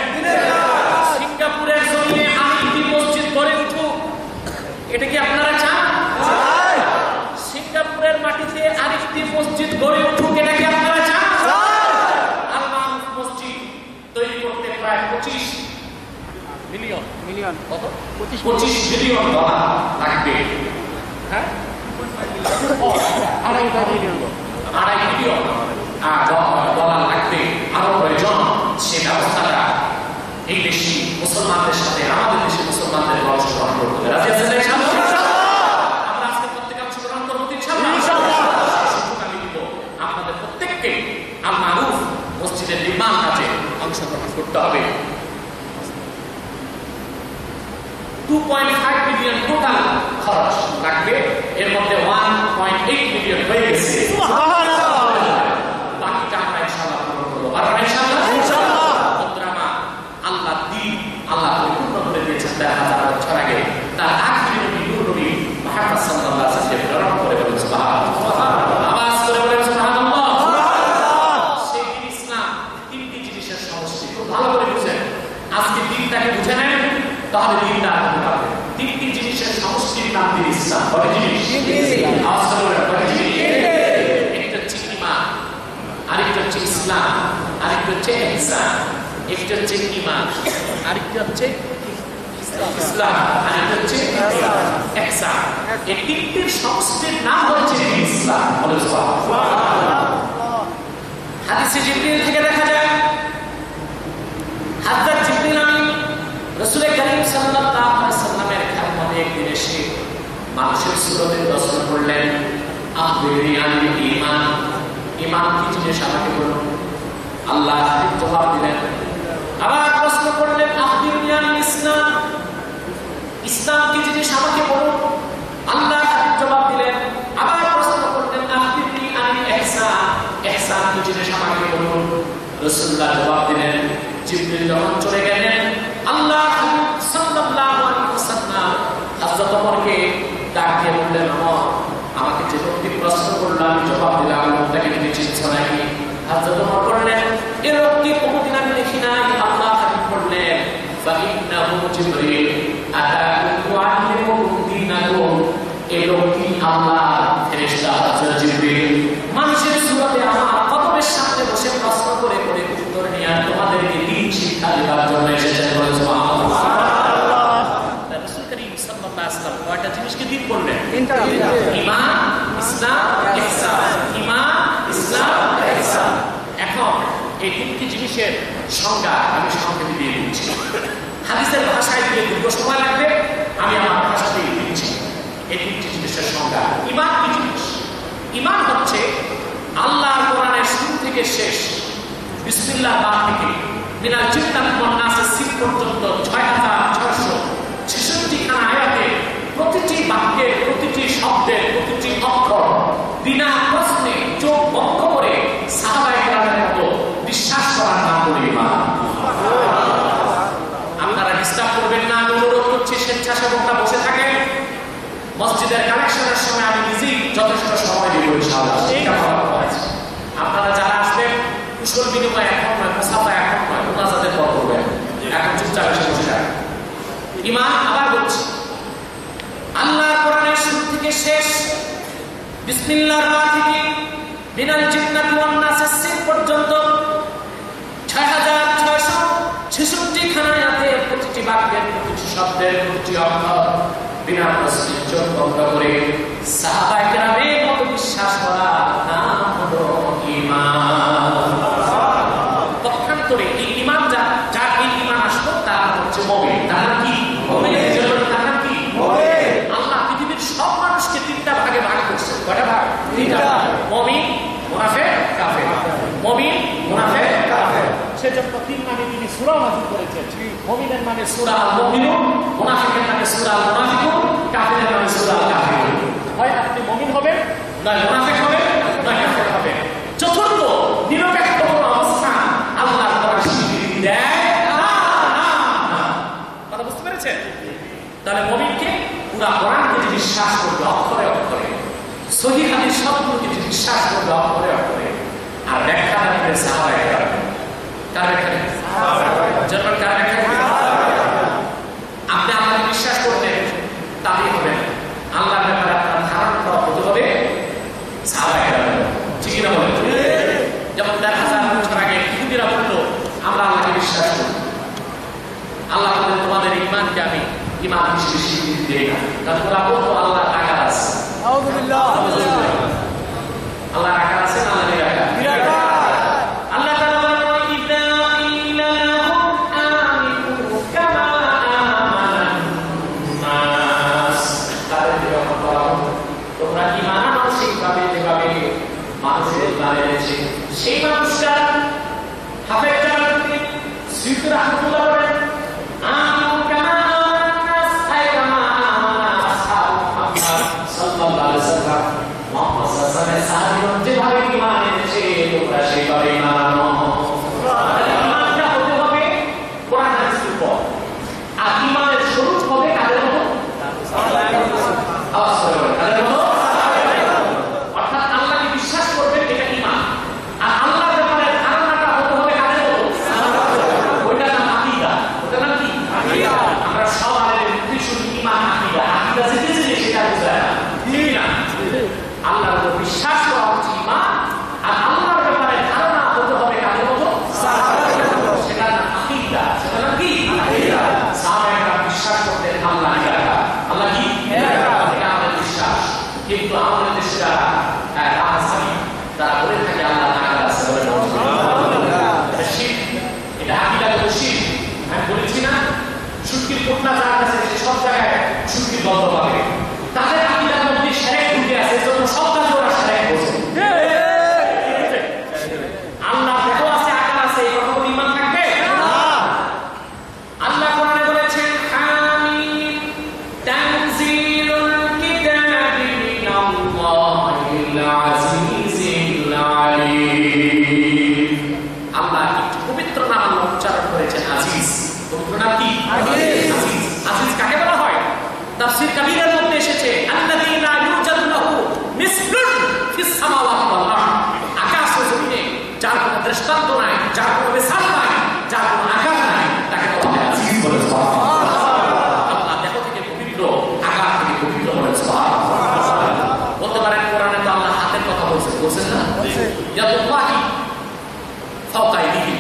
Speaker 1: সিঙ্গাপুরের জমিনে আরেকটি মসজিদ গড়ে উঠুক, এটা কি আপনারা চান? সিঙ্গাপুরের মাটিতে আরেকটি মসজিদ গড়ে উঠুক, এটা কি আপনারা চান? আল মারুফ মসজিদ তৈরি করতে প্রায় 25 মিলিয়ন কত? 25 বিলিয়ন ডলার লাগবে। হ্যাঁ, 2.5 বিলিয়ন ডলার লাগবে। আরো প্রয়োজন সে ব্যবস্থাটা এই দেশি মুসলমানদের সাথে, আমাদের দেশে মুসলমানদের অংশগ্রহণ করতে রাজি আছেন? আমরা আজকে প্রত্যেকে অংশগ্রহণ করবো ইনশাআল্লাহ। আমি দিব আপনাদের প্রত্যেককে আল মারুফ মসজিদের নির্মাণ কাজে অংশগ্রহণ করতে হবে। 2.5 বিলিয়ন টোটাল খরচ লাগবে, এর মধ্যে 1.8 বিলিয়ন হয়ে গেছে। বাকিটা আমরা ইনশাআল্লাহ পূরণ করবো। পারবেন ইনশাআল্লাহ? আল্লাহ দ্বীন আল্লাহ পরিপূর্ণ করে দিয়েছেন 1000 বছর আগে। তার আখিরি নবী নূর নবী মুহাম্মদ সাল্লাল্লাহু আলাইহি ওয়াসাল্লামকে প্রেরণ করে বলেন সুবহানাল্লাহ। আওয়াজ করে বলেন সুবহানাল্লাহ। সেই দ্বীন ইসলাম তিনটি জিনিসের সমষ্টি। খুব ভালো করে বুঝেন, আজকে দ্বীনটাকে বুঝে নেন তাহলে দ্বীনটা বুঝতে পারবেন। তিনটি জিনিসের সমষ্টির নাম দ্বীন ইসলাম। কত জিনিস? আওয়াজ করে বলেন কত জিনিস? একটা হচ্ছে ঈমান, আরেকটা হচ্ছে ইসলাম, আরেকটা হচ্ছে ইহসান, একটা হচ্ছে ঈমান, আরেকটা হচ্ছে ইসলাম, আরেকটা হচ্ছে ইহসান। এই তিনটির সমষ্টির নাম হচ্ছে ইসলাম। বলে সুবহানাল্লাহ। হাদিসে জিবরিল থেকে দেখা যায় হযরত জিবরিল আমিন রাসূল করিম সাল্লাল্লাহু আলাইহি ওয়াসাল্লামের খেদমতে একদিন এসে মানুষের সুরতে প্রশ্ন করলেন, আখবিরনি আনিল ঈমান, ঈমান কি জিনিস আমাকে বলুন। আল্লাহ জবাব দিলেন। আবার প্রশ্ন করলেন আখবিরনি আনিল ইসলাম, ইসলাম কি জিনিস আমাকে বলুন। আল্লাহ জবাব দিলেন। আবার প্রশ্ন করলেন আখবিরনি আনিল ইহসান, ইহসান কি জিনিস আমাকে বলুন। রাসূলুল্লাহ জবাব দিলেন। জিবরিল যখন চলে গেলেন আল্লাহ সাল্লাল্লাহু আলাইহি ওয়াসাল্লাম হযরত ওমরকে ডাক দিয়ে বললেন, ওমর আমাকে যে লোকটি প্রশ্ন করলো আমি জবাব দিলাম, লোকটাকে তুমি চিনছো নাকি? হযরত ওমর বললেন, এই লোকটি কোনদিন আমি দেখি নাই। আল্লাহ হাবিব বললেন, ফাইন্নাহু জিবরিল আতাকুম ওয়াআল্লিমুকুম দীনাকুম, এই লোকটি আল্লাহর ফেরেশতা হযরত জিবরিল মানুষের সুরতে আমার কদমের সামনে বসে প্রশ্ন করে করে উত্তর নিয়ে তোমাদেরকে দ্বীন শিক্ষা দেওয়ার জন্য এসেছেন। বলে সুবহানাল্লাহ। রাসূল করিম সাল্লাল্লাহু আলাইহি ওয়াসাল্লাম কয়টা জিনিসকে দ্বীন বললেন? ঈমান, ইসলাম, ইহসান। ঈমান, ইসলাম, ইহসান। এখন এই তিনটি জিনিসের সংজ্ঞা আমি সংক্ষেপে দিয়ে দিচ্ছি। হাদিসের ভাষায় দিয়ে দীর্ঘ সময় লাগবে, আমি আমার ভাষাতেই দিচ্ছি। এই তিনটি জিনিসের সংজ্ঞা। ঈমান কি জিনিস? ঈমান হচ্ছে আল্লাহর কোরআনের শুরু থেকে শেষ বিসমিল্লাহ বা থেকে মিনাল জিন্নাতি ওয়ান নাসের সিল পর্যন্ত 6666 খানা আয়াতে প্রতিটি বাক্যের, প্রতিটি শব্দের, প্রতিটি অক্ষর বিনা প্রশ্নে চোখ বন্ধ করে সাহাবায়ে কেরামের মতো বিশ্বাস করার নাম করে ঈমান। আপনারা ডিস্টার্ব করবেন না, আমি অনুরোধ করছি। স্বেচ্ছাসেবকরা বসে থাকেন। মসজিদের কালেকশনের সময় আমি নিজেই যথেষ্ট সময় দিব ইনশাআল্লাহ। আপনারা যারা আসবেন কুশল বিনিময় এখন নয়, মুসাফা এখন নয়, মুনাজাতের পর করবেন। এখন চুপচাপ এসে বসে যান। ঈমান আবার বলছি, আল্লাহর কোরআনের শুরু থেকে শেষ বিসমিল্লাহর বা থেকে মিনাল জিন্নাতি ওয়ান নাসের সিন পর্যন্ত 6666 খানা আয়াতে প্রতিটি বাক্যের, প্রতিটি শব্দের, প্রতিটি অক্ষর বিনা প্রশ্নে চোখ বন্ধ করে সাহাবায়ে কেরামের মতো বিশ্বাস করা নাম হলো ঈমান। পক্ষান্তরে এই ঈমান যার এই ঈমান আসলো তার হচ্ছে মুমিন। তার নাম কি? মুমিন। তার নাম কি? মুমিন। আল্লাহ পৃথিবীর সব মানুষকে তিনটা ভাগে ভাগ করেছে। কয়টা ভাগ? তিনটা। মুমিন, মুনাফিক, কাফের। মুমিন, মুনাফিক, কাফের। সেজন্য তিন নামে তিনি সূরা নাযিল করেছেন। মুমিনের নামে সূরা আল মুমিনুন, মুনাফিকের নামে সূরা আল মুনাফিকুন, কাফেরের নামে সূরা আল কাফিরুন। হয় আপনি মুমিন হবেন, নয় মুনাফিক হবেন, নয় কাফের হবেন। চতুর্থ নিরপেক্ষ কোনো অবস্থান আল্লাহর কোরআন স্বীকৃতি দেয় না। কথা বুঝতে পেরেছেন? তাহলে মুমিনকে পুরো কোরআনকে যে বিশ্বাস করবে অক্ষরে অক্ষরে, সহিহ হাদিস সবগুলোকে যে বিশ্বাস করবে অক্ষরে অক্ষরে, আর ব্যাখ্যা রাখবে সাহাবায়ে কেরাম। কার ব্যাখ্যা? সাহাবায়ে কেরাম। আপনি আল্লাহকে বিশ্বাস করবেন, তাহলেই হবে না। আল্লাহর ব্যাপারে আপনার ধারণা হতে হবে সাহাবায়ে কেরাম। ঠিক না বলেন? যেমন 1000 বছর আগে ইহুদিরা বলতো আমরা আল্লাহকে বিশ্বাস করি। আল্লাহ বলেন তোমাদের ঈমানকে আমি ঈমান হিসেবে স্বীকৃতি দেই না। কারণ ওরা বলতো আল্লাহর আকার আছে। আউযুবিল্লাহ। আল্লাহর আকার আছে না? আল্লাহর আকার। আল্লাহ তাআলা বলেন ইযা কিলা লাহুম আমিনু কামা আমানান নাস, তাদেরকে যখন বলা হলো তোমরা ঈমান আনো সেইভাবে যেভাবে মানুষের ঈমান এনেছে। সেই মানুষটা হাফেজ জালালউদ্দিন সুয়ুতী রাহমাতুল্লাহ বলেন আমিনু কামা আমানান নাস, আই কামা আমানা আসহাবু মুহাম্মদ সাল্লাল্লাহু আলাইহি ওয়াসাল্লাম। মুহাম্মদ সাল্লাল্লাহু আলাইহি ওয়াসাল্লাম যেভাবে যার কোনো দৃষ্টান্ত নাই, যার কোনো মিসাল নাই, যার কোনো আকার নাই, তাকে বলা হয় আজিজ বলে সুবহানাল্লাহ। আল্লাহ দেহ থেকে পবিত্র, আকার থেকে পবিত্র বলে সুবহানাল্লাহ। বলতে পারেন কোরআনে তো আল্লাহ হাতের কথা বলছেন না? ইয়াদুল্লাহি ফাওকা আইদিহিম,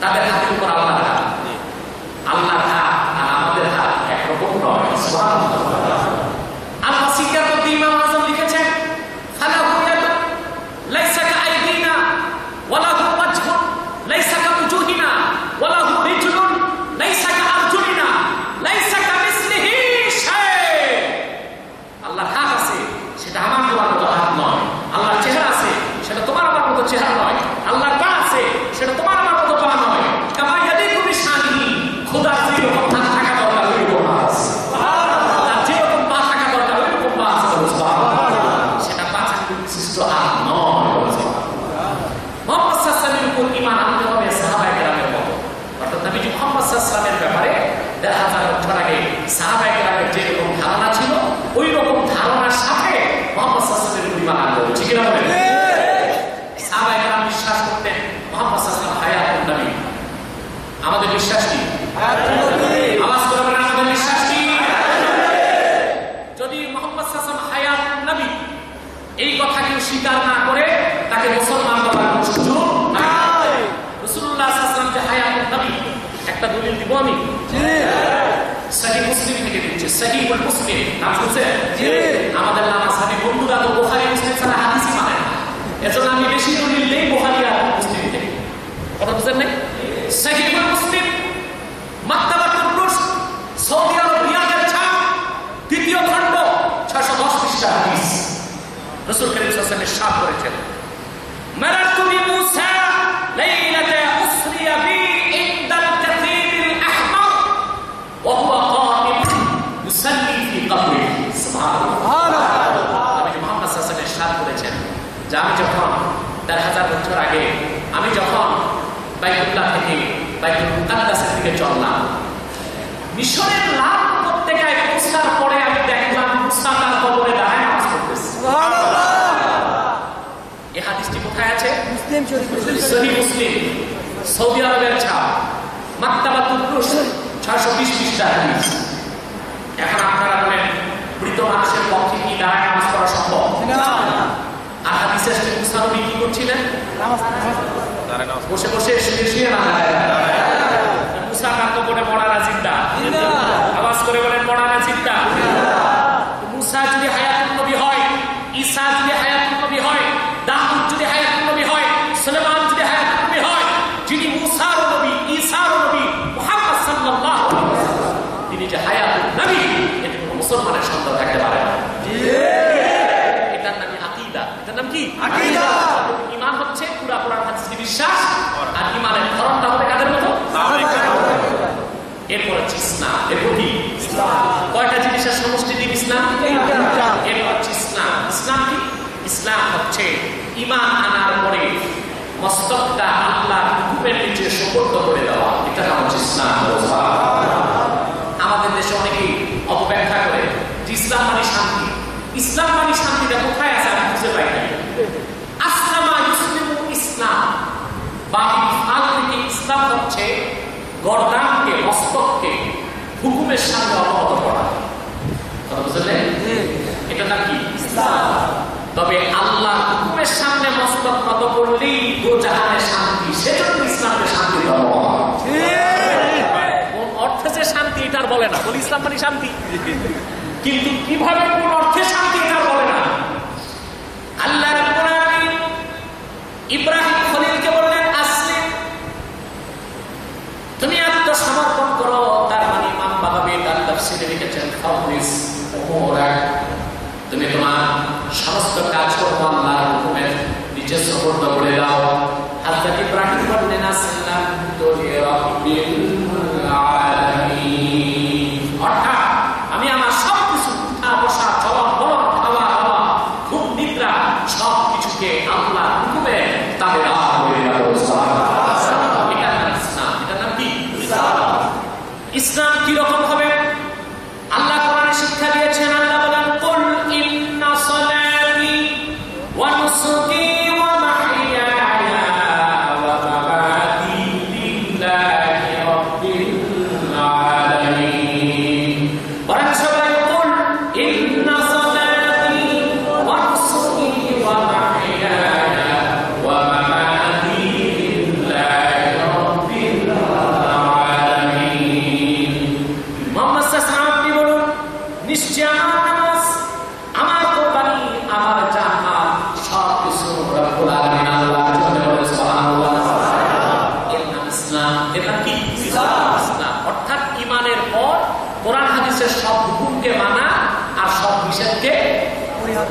Speaker 1: তাদের হাতের উপর আল্লাহর হাত। আল্লাহর হাত আর আমাদের হাত একরকম নয়। সুবহানাল্লাহ। আল্লাহ সিকার মধ্যে ইমাম আযম লিখেছেন, ফালাহু ইয়াদুন লাইসা কাআইদিনা ওয়ালাহু ওয়াজহুন লাইসা কাউজুহিনা ওয়ালাহু রিজলুন লাইসা কাআরজুলিনা লাইসা কামিসলিহি শাই। আল্লাহর হাত আছে, সেটা আমার তোমার মতো হাত নয়। আল্লাহর চেহারা আছে, সেটা তোমার আমার মতো চেহারা নয়। আল্লাহর পা আছে, সেটা তোমার আমার মতো পা নয়। কামা ইয়াদিকু বিশানিহি, খোদার যেরকম হাত থাকা দরকার ওইরকম হাত আছে। সুবহানাল্লাহ। যেরকম পা থাকা দরকার ওইরকম পা আছে। সুবহানাল্লাহ। সেটা পা চাকরি বিশিষ্ট হাত নয়। মুহাম্মদ সাল্লাল্লাহু আলাইহি ওয়াসাল্লামের উপর ঈমান আনতে হবে সাহাবায়ে কেরামের মতো। অর্থাৎ নবীজি মুহাম্মদ সাল্লাল্লাহু আলাইহি ওয়াসাল্লামের ব্যাপারে ১,৫০০ বছর আগে সাহাবায়ে কেরামের যেরকম ধারণা ছিল ওই রকম ধারণার সাথে মুহাম্মদ সাল্লাল্লাহু আলাইহি ওয়াসাল্লামের উপর ঈমান আনতে হবে। ঠিক না বলেন? সাহাবায়ে কেরাম বিশ্বাস করতেন মুহাম্মদ সাল্লাল্লাহু আলাইহি ওয়াসাল্লাম হায়াতুন নবী। আমাদের বিশ্বাস কি? হায়াতুন নবী। আওয়াজ করে বলেন, আমাদের বিশ্বাস কি? যদি মুহাম্মদ সাল্লাল্লাহু আলাইহি ওয়াসাল্লাম হায়াতুন নবী এই কথা কেউ স্বীকার না করে, তাকে মুসলমান বলার কোনো সুযোগ নাই। রাসূলুল্লাহ সাল্লাল্লাহু আলাইহি ওয়াসাল্লাম যে হায়াতুন নবী, একটা দলিল দিব আমি। জি। সহিহ মুসলিম থেকে দিচ্ছি, সহিহুল মুসলিম। নাম শুনছেন? জি। আমাদের নামাজি বন্ধুরা তো বুখারী মুসলিম ছাড়া হাদিসই মানে না। এজন্য আমি বেশি দলিল নেই বুখারী আর মুসলিম থেকে। কথা বুঝেন নাই? সহিহুল মুসলিম, মাকতাবাতুর রুশ, সৌদি আরব রিয়াদের ছাপ, দ্বিতীয় খণ্ড, 610 পৃষ্ঠা হাদিস। রাসূল করিম সাল্লাল্লাহু আলাইহি ওয়াসাল্লাম ইরশাদ করেছেন, মারাতু বিমূসা লাইলাতা উসরিয়া বি ইনদাল কাসীরিল আহমার ওয়া হুয়া কাইম ইউসাল্লি ফি কবরিহি। সুবহানাল্লাহ। নবী মুহাম্মদ সাল্লাল্লাহু আলাইহি ওয়াসাল্লাম ইরশাদ করেছেন যে আমি যখন ১,৫০০ বছর আগে আমি যখন বাইতুল্লাহ থেকে বাইতুল মুকাদ্দাসের দিকে চললাম, মিশরের লাল উপত্যকায় পৌঁছার পরে আমি দেখলাম মুসা তার কবরে দাঁড়ায় নামাজ পড়তেছে। সুবহানাল্লাহ। এই হাদিসটি কোথায় আছে? মুসলিম শরীফ, সহিহ মুসলিম, সৌদি আরবের ছাপ, মাকতাবাতুর রুশ, 620 পৃষ্ঠা হাদিস। এখন আপনারা বলেন, মৃত মানুষের পক্ষে কি দাঁড়ায় নামাজ পড়া সম্ভব? না। আর হাদিসে মুসা নবী কি করছিলেন? বসে বসে শুয়ে শুয়ে মুসা কার কবরে মরানা জিন্দা। আওয়াজ করে বলেন, মরানা জিন্দা। মুসা যদি হায়াতুন নবী হয়, ঈসা যদি হায়াতুন নবী হয়, দাউদ যদি হায়াতুন নবী হয়, সুলাইমান যদি হায়াতুন নবী হয়, যিনি মুসার নবী, ঈসার নবী, মুহাম্মদ সাল্লাল্লাহু আলাইহি ওয়াসাল্লাম, তিনি যে হায়াতুন নবী, এটা কোনো মুসলমানের সন্দেহ থাকতে পারে না। এটার নামই আকীদা। এটার নাম কি? আকীদা। ঈমান হচ্ছে পুরা পুরা হাদিসে বিশ্বাস, আর ঈমানের ধরনটা হবে কাদের মতো? এরপর হচ্ছে ইসলাম। এরপর কি? ইসলাম। কয়টা জিনিসের সমষ্টি দিন ইসলাম? এরপর হচ্ছে ইসলাম। ইসলাম কি? ইসলাম হচ্ছে ঈমান আনার পরে মস্তকটা আল্লাহর হুকুমের নিচে সুপর্দ করে দেওয়া। এটা হচ্ছে ইসলাম। আমাদের দেশে অনেকেই অপব্যাখ্যা করে যে ইসলাম মানে শান্তি। ইসলাম মানে শান্তিটা কোথায় আছে আমি খুঁজে পাই না। আসলামা ইসলামু ইসলাম, বাকি আল থেকে ইসলাম হচ্ছে গর্দানকে, মস্তককে হুকুমের সামনে অবনত করা। কথা বুঝলেন? এটা নাম কি? ইসলাম। তবে আল্লাহ হুকুমের সামনে মস্তক নত করলেই দো জাহানে শান্তি, সেজন্য ইসলামকে শান্তি ধর্ম। কোন অর্থে যে শান্তি এটার বলে না, বলে ইসলাম মানে শান্তি, কিন্তু কিভাবে কোন অর্থে শান্তি এটার বলে না। আল্লাহ রাব্বুল আলামিন ইব্রাহিম খলিলকে বললেন, আসলিম, তুমি আত্মসমর্পণ করো। তার মানে ইমাম বাগাবী তার তাফসীরে লিখেছেন, ফাউনিস উমুরাক, তুমি তোমার সমস্ত কাজকর্ম আল্লাহর হুকুমের নিচে সুপর্দ করে দাও। হযরত ইব্রাহিম বললেন, আসলামতু লিরাব্বিল আলামিন, অর্থাৎ আমি আমার সব কিছু, উঠা বসা, চলন বলন, খাওয়া দাওয়া, ঘুম নিদ্রা, সব কিছুকে আল্লাহর হুকুমে তাবেদার করে দাও। সুবহানাল্লাহ। এটার নাম ইসলাম। এটার নাম কি? ইসলাম। ইসলাম কি রকম হবে? আল্লাহ কোরআনে শিক্ষা দিয়েছেন। আল্লাহ বলেন, কুল ইন্না সালাতি ওয়া নুসুকি ওয়া মাহইয়ায়া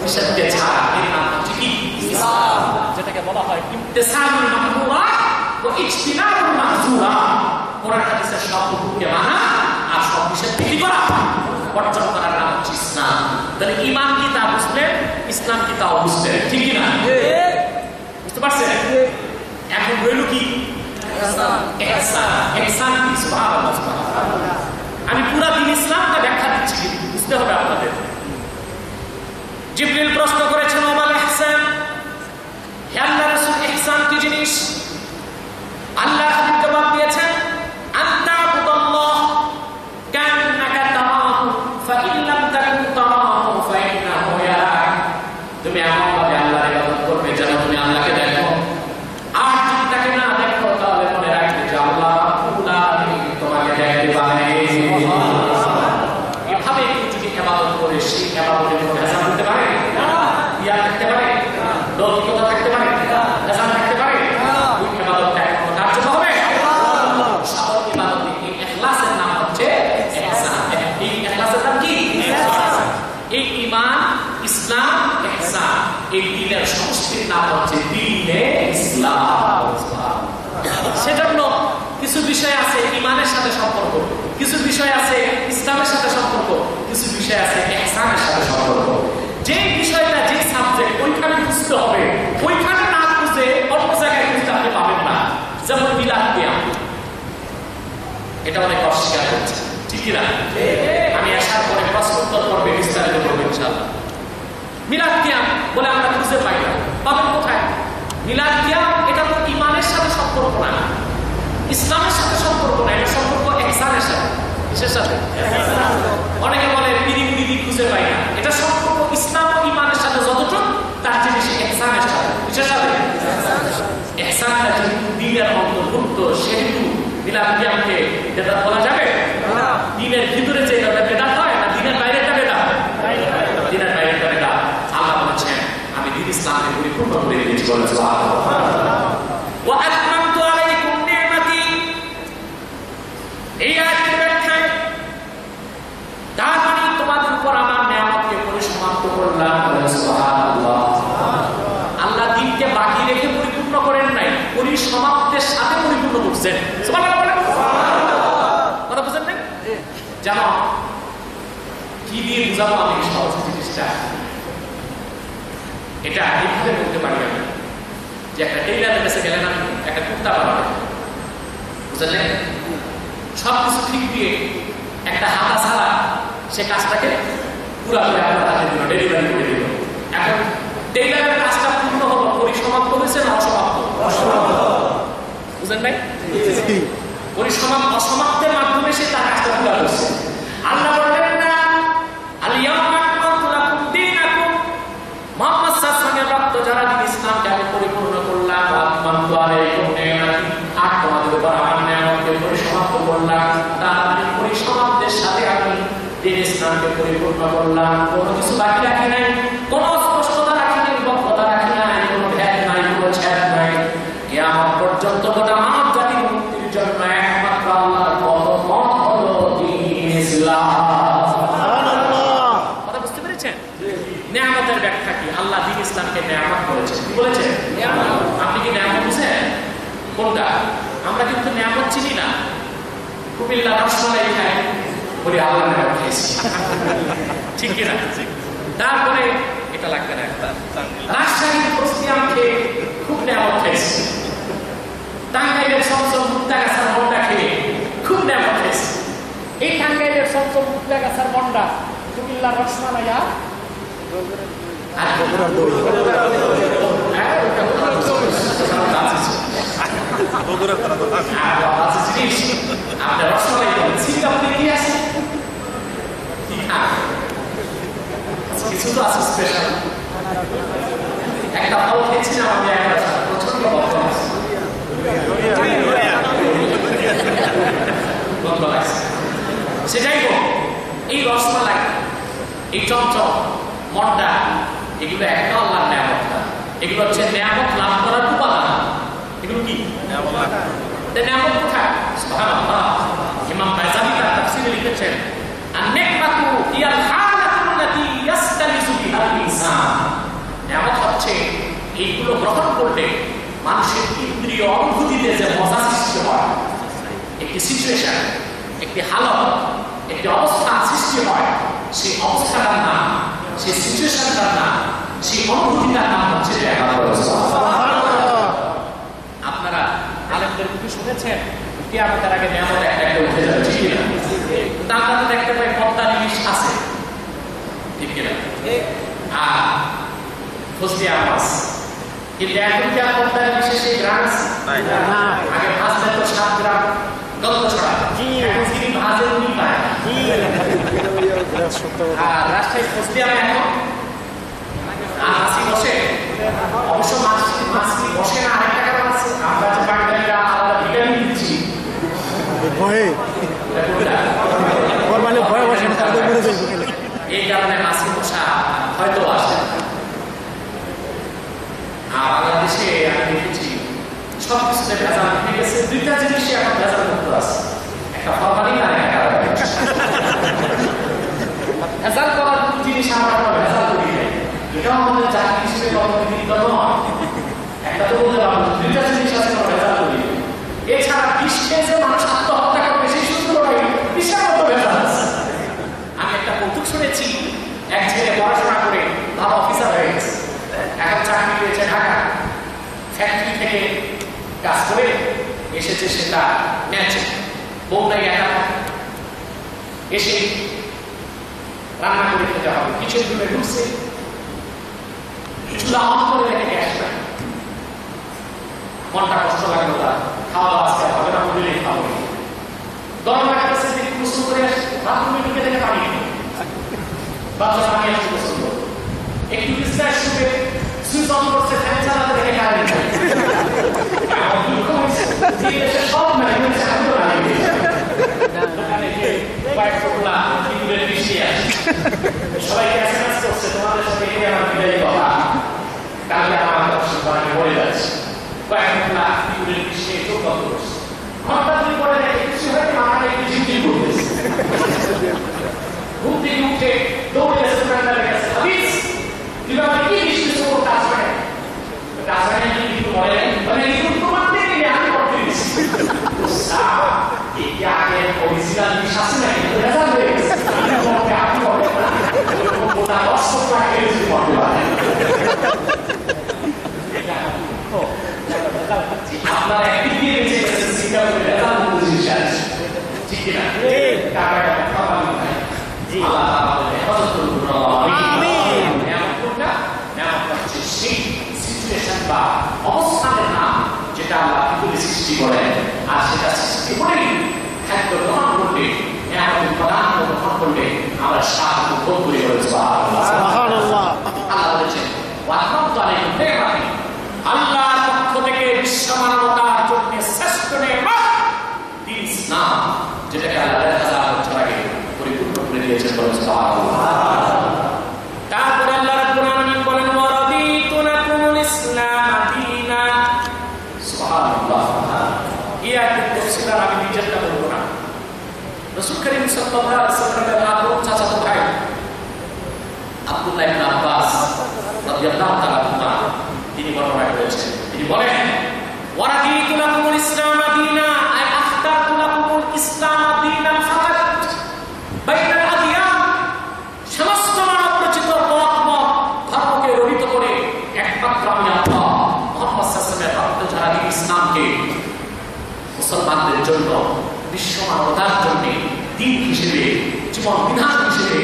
Speaker 1: নিষেধকে ছাড়া, এর নাম হচ্ছে কি? ইসলাম, যেটাকে বলা হয় ইমতিসালুল মাহমুরাত ওয়া ইজতিনাবুল মাহজুরাত। কোরআন হাদিসের সব হুকুমকে মানা আর সব নিষেধকে কি করা, বর্জন করার নাম হচ্ছে ইসলাম। তাহলে ঈমান কি তা বুঝলেন, ইসলাম কি তাও বুঝলেন, ঠিক কি না? বুঝতে পারছেন? এখন রইল কি? ইহসান কি? সুবহানাল্লাহ, সুবহানাল্লাহ। আমি পুরো দিন ইসলামটা ব্যাখ্যা দিচ্ছি, বুঝতে হবে আপনাদের। জিবরিল প্রশ্ন করেছেন, ওয়াল ইহসান, হে আল্লাহর রাসূল, ইহসান কি জিনিস? আল্লাহ হাবিব জবাব দিয়েছেন, আনতা আবুদাল্লাহ কান্নাকা তারাহু ফাইন লাম তাকুন তারাহু ফাইন্নাহু ইয়ারাক। তুমি এমন ভাবে আল্লাহর ইবাদত করবে যেন তুমি আল্লাহকে দেখো, আর যদি তাকে না দেখো তাহলে মনে রাখবে যে আল্লাহ রাব্বুল আলামিন তোমাকে দেখতে পারে। এভাবে কেউ যদি ইবাদত করে, সেই ইবাদতের মধ্যে হাসান হতে পারে না, ইয়া থাকতে পারে, লৌকিকতা থাকতে পারে, হাসান থাকতে পারে, ওই ইবাদতটা একমাত্র কার জন্য হবে? সকল ইবাদতে এই ইখলাসের নাম হচ্ছে ইহসান। এই ইখলাসের নাম কি? এই ঈমান, ইসলাম, ইহসান, এই দ্বীনের সমষ্টির নাম হচ্ছে দ্বীনে ইসলাম। সেজন্য কিছু বিষয় আছে ঈমানের সাথে সম্পর্ক, কিছু বিষয় আছে ইসলামের সাথে সম্পর্ক, কিছু বিষয় আছে ইহসানের সাথে সম্পর্ক। যে বিষয়টা, যে সাবজেক্ট ওইখানে বুঝতে হবে, ওইখানে না বুঝে অন্য জায়গায় বুঝতে আপনি পাবেন না। যেমন মিলাদ কিয়াম, এটা অনেক অস্বীকার করছে, ঠিক কি না? আমি আসার পরে প্রশ্ন উত্তর করবে, বিস্তারিত করবো ইনশাআল্লাহ। মিলাদ কিয়াম বলে আমরা খুঁজে পাই না, পাবেন কোথায়? মিলাদ কিয়াম এটা তো ঈমানের সাথে সম্পর্ক না, ইসলামের সাথে সম্পর্ক না, এটা সম্পর্ক ইহসানের সাথে। কিসের সাথে? অনেকে বলে বিধি বিধি খুঁজে পাই না, এটা সম্পর্ক ইসলাম ও ঈমানের সাথে যতটুকু, তার জিনিস ইহসানের সাথে। কিসের সাথে? ইহসানটা যেহেতু দ্বীনের অন্তর্ভুক্ত, সেহেতু মিলাদ কিয়ামকে বেদাত বলা যাবে না। দ্বীনের ভিতরে যে বেদাত হয় না, দ্বীনের বাইরেটা বেদাত, দ্বীনের বাইরেটা বেদাত। আল্লাহ বলেছেন, আমি দ্বীন ইসলামকে পরিপূর্ণ করে দিয়েছি। বলেন সুবহানাল্লাহ। ওয়া আকমালতু আলাইকুম নি'মাতি, এই আয়াতের ব্যাখ্যায় তার মানে তোমাদের উপর আমার নিয়ামতকে পরিসমাপ্ত করলাম। বলেন সুবহানাল্লাহ। আল্লাহ দ্বীনকে বাকি রেখে পরিপূর্ণ করেন নাই, পরিসমাপ্তের সাথে পরিপূর্ণ করছেন। সুবহানাল্লাহ। কথা বুঝেন না? যেমন কি দিয়ে বুঝাবো আমি সহজ জিনিসটা, এটা এইভাবে বলতে পারি আমি, যে একটা টেইলারের কাছে গেলেন, আমি একটা কুর্তা বানাবেন, বুঝলেন? সব কিছু ঠিক দিয়ে একটা হাতা ছাড়া সে কাজটাকে পুরা করে আপনার হাতে দিল, ডেলিভারি করে দিল। এখন টেইলারের কাজটা পূর্ণ হলো, পরিসমাপ্ত হয়েছে না অসমাপ্ত? বুঝলেন ভাই? অসমাপ্তের মাধ্যমে সে তার কাজটা পুরা করছে। আল্লাহ বললেন না, আল-ইয়াওমা আকমালতু লাকুম দীনাকুম, মুহাম্মদ সাল্লাল্লাহু আলাইহি ওয়াসাল্লামের রক্ত যারা দিন ইসলামকে আমি পরিপূর্ণ করলাম, আকমালতু আলাইকুম নি'মাতি, আর তোমাদের উপর আমার নিয়ামতকে পরিসমাপ্ত করলাম। তার মানে পরিসমাপ্তের সাথে আমি দিন ইসলামকে পরিপূর্ণ করলাম, কোনো কিছু বাকি রাখি নাই, কোনো অস্পষ্টতা রাখি নাই, বক্রতা রাখি নাই, কোনো ভেদ নাই, কোনো ছেদ নাই। কিয়ামত পর্যন্ত গোটা মানব জাতির মুক্তির জন্য একমাত্র আল্লাহর পথ হলো দ্বীন ইসলাম। সুবহানাল্লাহ। কথা বুঝতে পেরেছেন? নিয়ামতের ব্যাখ্যা কি? আল্লাহ দ্বীন ইসলামকে নিয়ামত বলেছেন। কি বলেছেন? নিয়ামত। আপনি কি নিয়ামত বুঝেন? কোনটা? আমরা কিন্তু নিয়ামত চিনি না। কুমিল্লা রসমালাই খাই, বলি আল্লাহ নিয়ামত খেয়েছি, ঠিক কিনা? তারপরে এটা লাগবে না, রাজশাহীর প্রস্তি আম খেয়ে খুব নিয়ামত খেয়েছি, টাঙ্গাইলের সমসম মুক্তাগাছার মন্ডা খেয়ে খুব নিয়ামত খেয়েছি। এই টাঙ্গাইলের সমসম মুক্তাগাছার মন্ডা, কুমিল্লার রসমালাইয়া আপনার রসমালাই সিঙ্গাপুরে কি আছে? কিছু তো আছে স্পেশাল। একটা ফল খেয়েছিলাম আমি, একটা প্রচন্ড গন্ধ আছে, সেটাই হোক। এই রসমালাই, এই চমচম, মন্ডা, এগুলো একটা আল্লাহর নিয়ামত না, এগুলো হচ্ছে নিয়ামত লাভ করার উপাদান। এগুলো কি নিয়ামত? কোথায়? সুবহানাল্লাহ। ইমাম বাযাবি তার তাফসীরে লিখেছেন, আন-নি'মাতু হিয়াল হালাতুল্লাতী ইয়াস্তালিজু এইগুলো গ্রহণ করলে মানুষের ইন্দ্রিয় অনুভূতিতে যে মজা সৃষ্টি হয়, একটি সিচুয়েশন, একটি হালত, একটি অবস্থান সৃষ্টি হয়, সেই অবস্থাটার নাম, সেই সিচুয়েশনটার নাম, সেই অনুভূতিটার নাম হচ্ছে আপনারা আলেমদের মুখে শুনেছেন কিয়ামতের আগে নিয়ামত একটা একটা উঠে যাবে, ঠিক না? তার কাছে দেখতে পাই পদ্মা ইলিশ আছে, ঠিক কিনা? আর ফসলি মাছ, কিন্তু এখন কি আর পদ্মা ইলিশে সেই গ্রাম আছে? আগে ভাজলে তো 7 গ্রাম গল্প ছড়া, এখন যিনি ভাজেন উনি পায়। আর রাজশাহী ফসলি এখন আর মাছি বসে, অবশ্য মাছি বসে না, আরেকটা কারণ আছে, আমরা যে বাঙালিরা আলাদা ভিটামিন দিচ্ছি ভয়ে, ভয়ে বসে না, এই কারণে মাছি বসা হয়তো আসে। আর বাংলাদেশে আমি দেখেছি সব কিছুতে ভেজাল হয়ে গেছে, 2টা জিনিসে এখন ভেজাল মুক্ত আছে, একটা ফরমালিন আর একটা ভেজাল করার জিনিস আমরা ভেজাল করি নাই, এটাও আমাদের জাতি হিসেবে কর্মবিধিত নয়। একটা তো বলতে পারবো 2টা জিনিস আছে ভেজাল করি, এছাড়া বিষ খেয়ে যে মানুষ আত্মহত্যা করবে সেই সূত্র বিশাল মতো ভেজাল আছে। আমি একটা কৌতুক শুনেছি, এক ছেলে পড়াশোনা করে ভালো অফিসার হয়ে গেছে, এখন চাকরি পেয়েছে ঢাকা, ফ্যাক্টরি থেকে কাজ করে এসেছে, সেটা নেছে, বউটাই একা এসে রান্না করে খেতে হবে, কিচেন রুমে ঢুকছে, চুলা অন করে দেখে গ্যাস নাই, মনটা কষ্ট লাগলো, তার খাওয়া দাওয়া আজকে হবে না, বললেই খাবো, গরম লাগতেছে, দেখি গোসল করে আসে, বাথরুমে ঢুকে দেখে পানি নেই, বাচ্চা পানি আসতে পছন্দ, একটু বিস্তার শুনে সুইচ অন করছে, ফ্যান চালাতে দেখে কারেন্ট নেই, সব মানে আমিও লাগে দোকানে গিয়ে কয়েক টুকরা ইঁদুরের বৃষ্টি আসে, সবাইকে এসএমএস করছে, তোমাদের সাথে গিয়ে আমার বিদায় কথা, কালকে আমার আমি বলে যাচ্ছি, কয়েক টুকরা ইঁদুরের বৃষ্টি চোখ বন্ধ করছে, ঘন্টা 2 পরে দেখে কিছু হয়তো মাথাটা একটু ঝিমঝিম করতেছে, ঘুম থেকে উঠে দৌড়ে গেছে দোকানদারের কাছে, হাবিজ দিবা কি বৃষ্টি সব কাজ করে, কাজ করে কিন্তু বলে মানে ইঁদুর তোমার থেকে আমি করতে দিচ্ছি, এই আগে অরিজিনাল জিনিস আছে না, কিন্তু রেজাল্ট হয়ে গেছে, আপনি বলেন না ওটা 10 টাকা কেজি করতে পারেন, আপনারা একদিক দিয়ে বেঁচে গেছেন, সিঙ্গাপুরে রেজাল্ট মতো জিনিস আছে, ঠিক কিনা? টাকাটা খাওয়ানো নাই, আল্লাহ তাআলা হেফাজত করুন, আমিন। নেয়ামতটা হচ্ছে সেই সিচুয়েশন বা অবস্থানের নাম যেটা আল্লাহ পৃথিবী সৃষ্টি করেন, আর সেটা সৃষ্টি করেই খাদ্য গ্রহণ করলে, নেয়ামতের প্রদান গ্রহণ করলে আমরা সাহায্য বোধ করি, সুবহানাল্লাহ। আল্লাহ বলেছেন ওয়াহমাদু আলাইকুম নি'মাতি, আল্লাহর পক্ষ থেকে বিশ্ব মানবতার জন্য শ্রেষ্ঠ নেয়ামত দিন ইসলাম, যেটাকে আল্লাহ 1000 বছর আগে পরিপূর্ণ করে দিয়েছেন, সুবহানাল্লাহ। তারপর আল্লাহ রাব্বুল আলামিন বলেন ওয়ারাদিতু লাকুমুল ইসলাম দীনা, সুবহানাল্লাহ। ইয়াতে তাফসীর আমি নিজেরটা বলবো না, রাসূল করিম সাল্লাল্লাহু আলাইহি ওয়াসাল্লামের আপন চাচাতো ভাই আব্দুল্লাহ ইবনে আব্বাস রাদিয়াল্লাহু তাআলা আনহু তিনি বর্ণনা করেছেন, তিনি বলেন ওয়ারাদিতু লাকুমুল ইসলাম দীনা, আই আখতারতু লাকুমুল ইসলাম দীনান ফাকাত বাইনাল আদিয়ান, সমস্ত মানব রচিত ধর্মকে রহিত করে একমাত্র আমি আল্লাহ মুহাম্মদ সাল্লাল্লাহু আলাইহি ওয়াসাল্লামের যারা ইসলামকে মুসলমানদের জন্য, বিশ্ব মানবতার জন্য দিন হিসেবে, জীবন বিধান হিসেবে,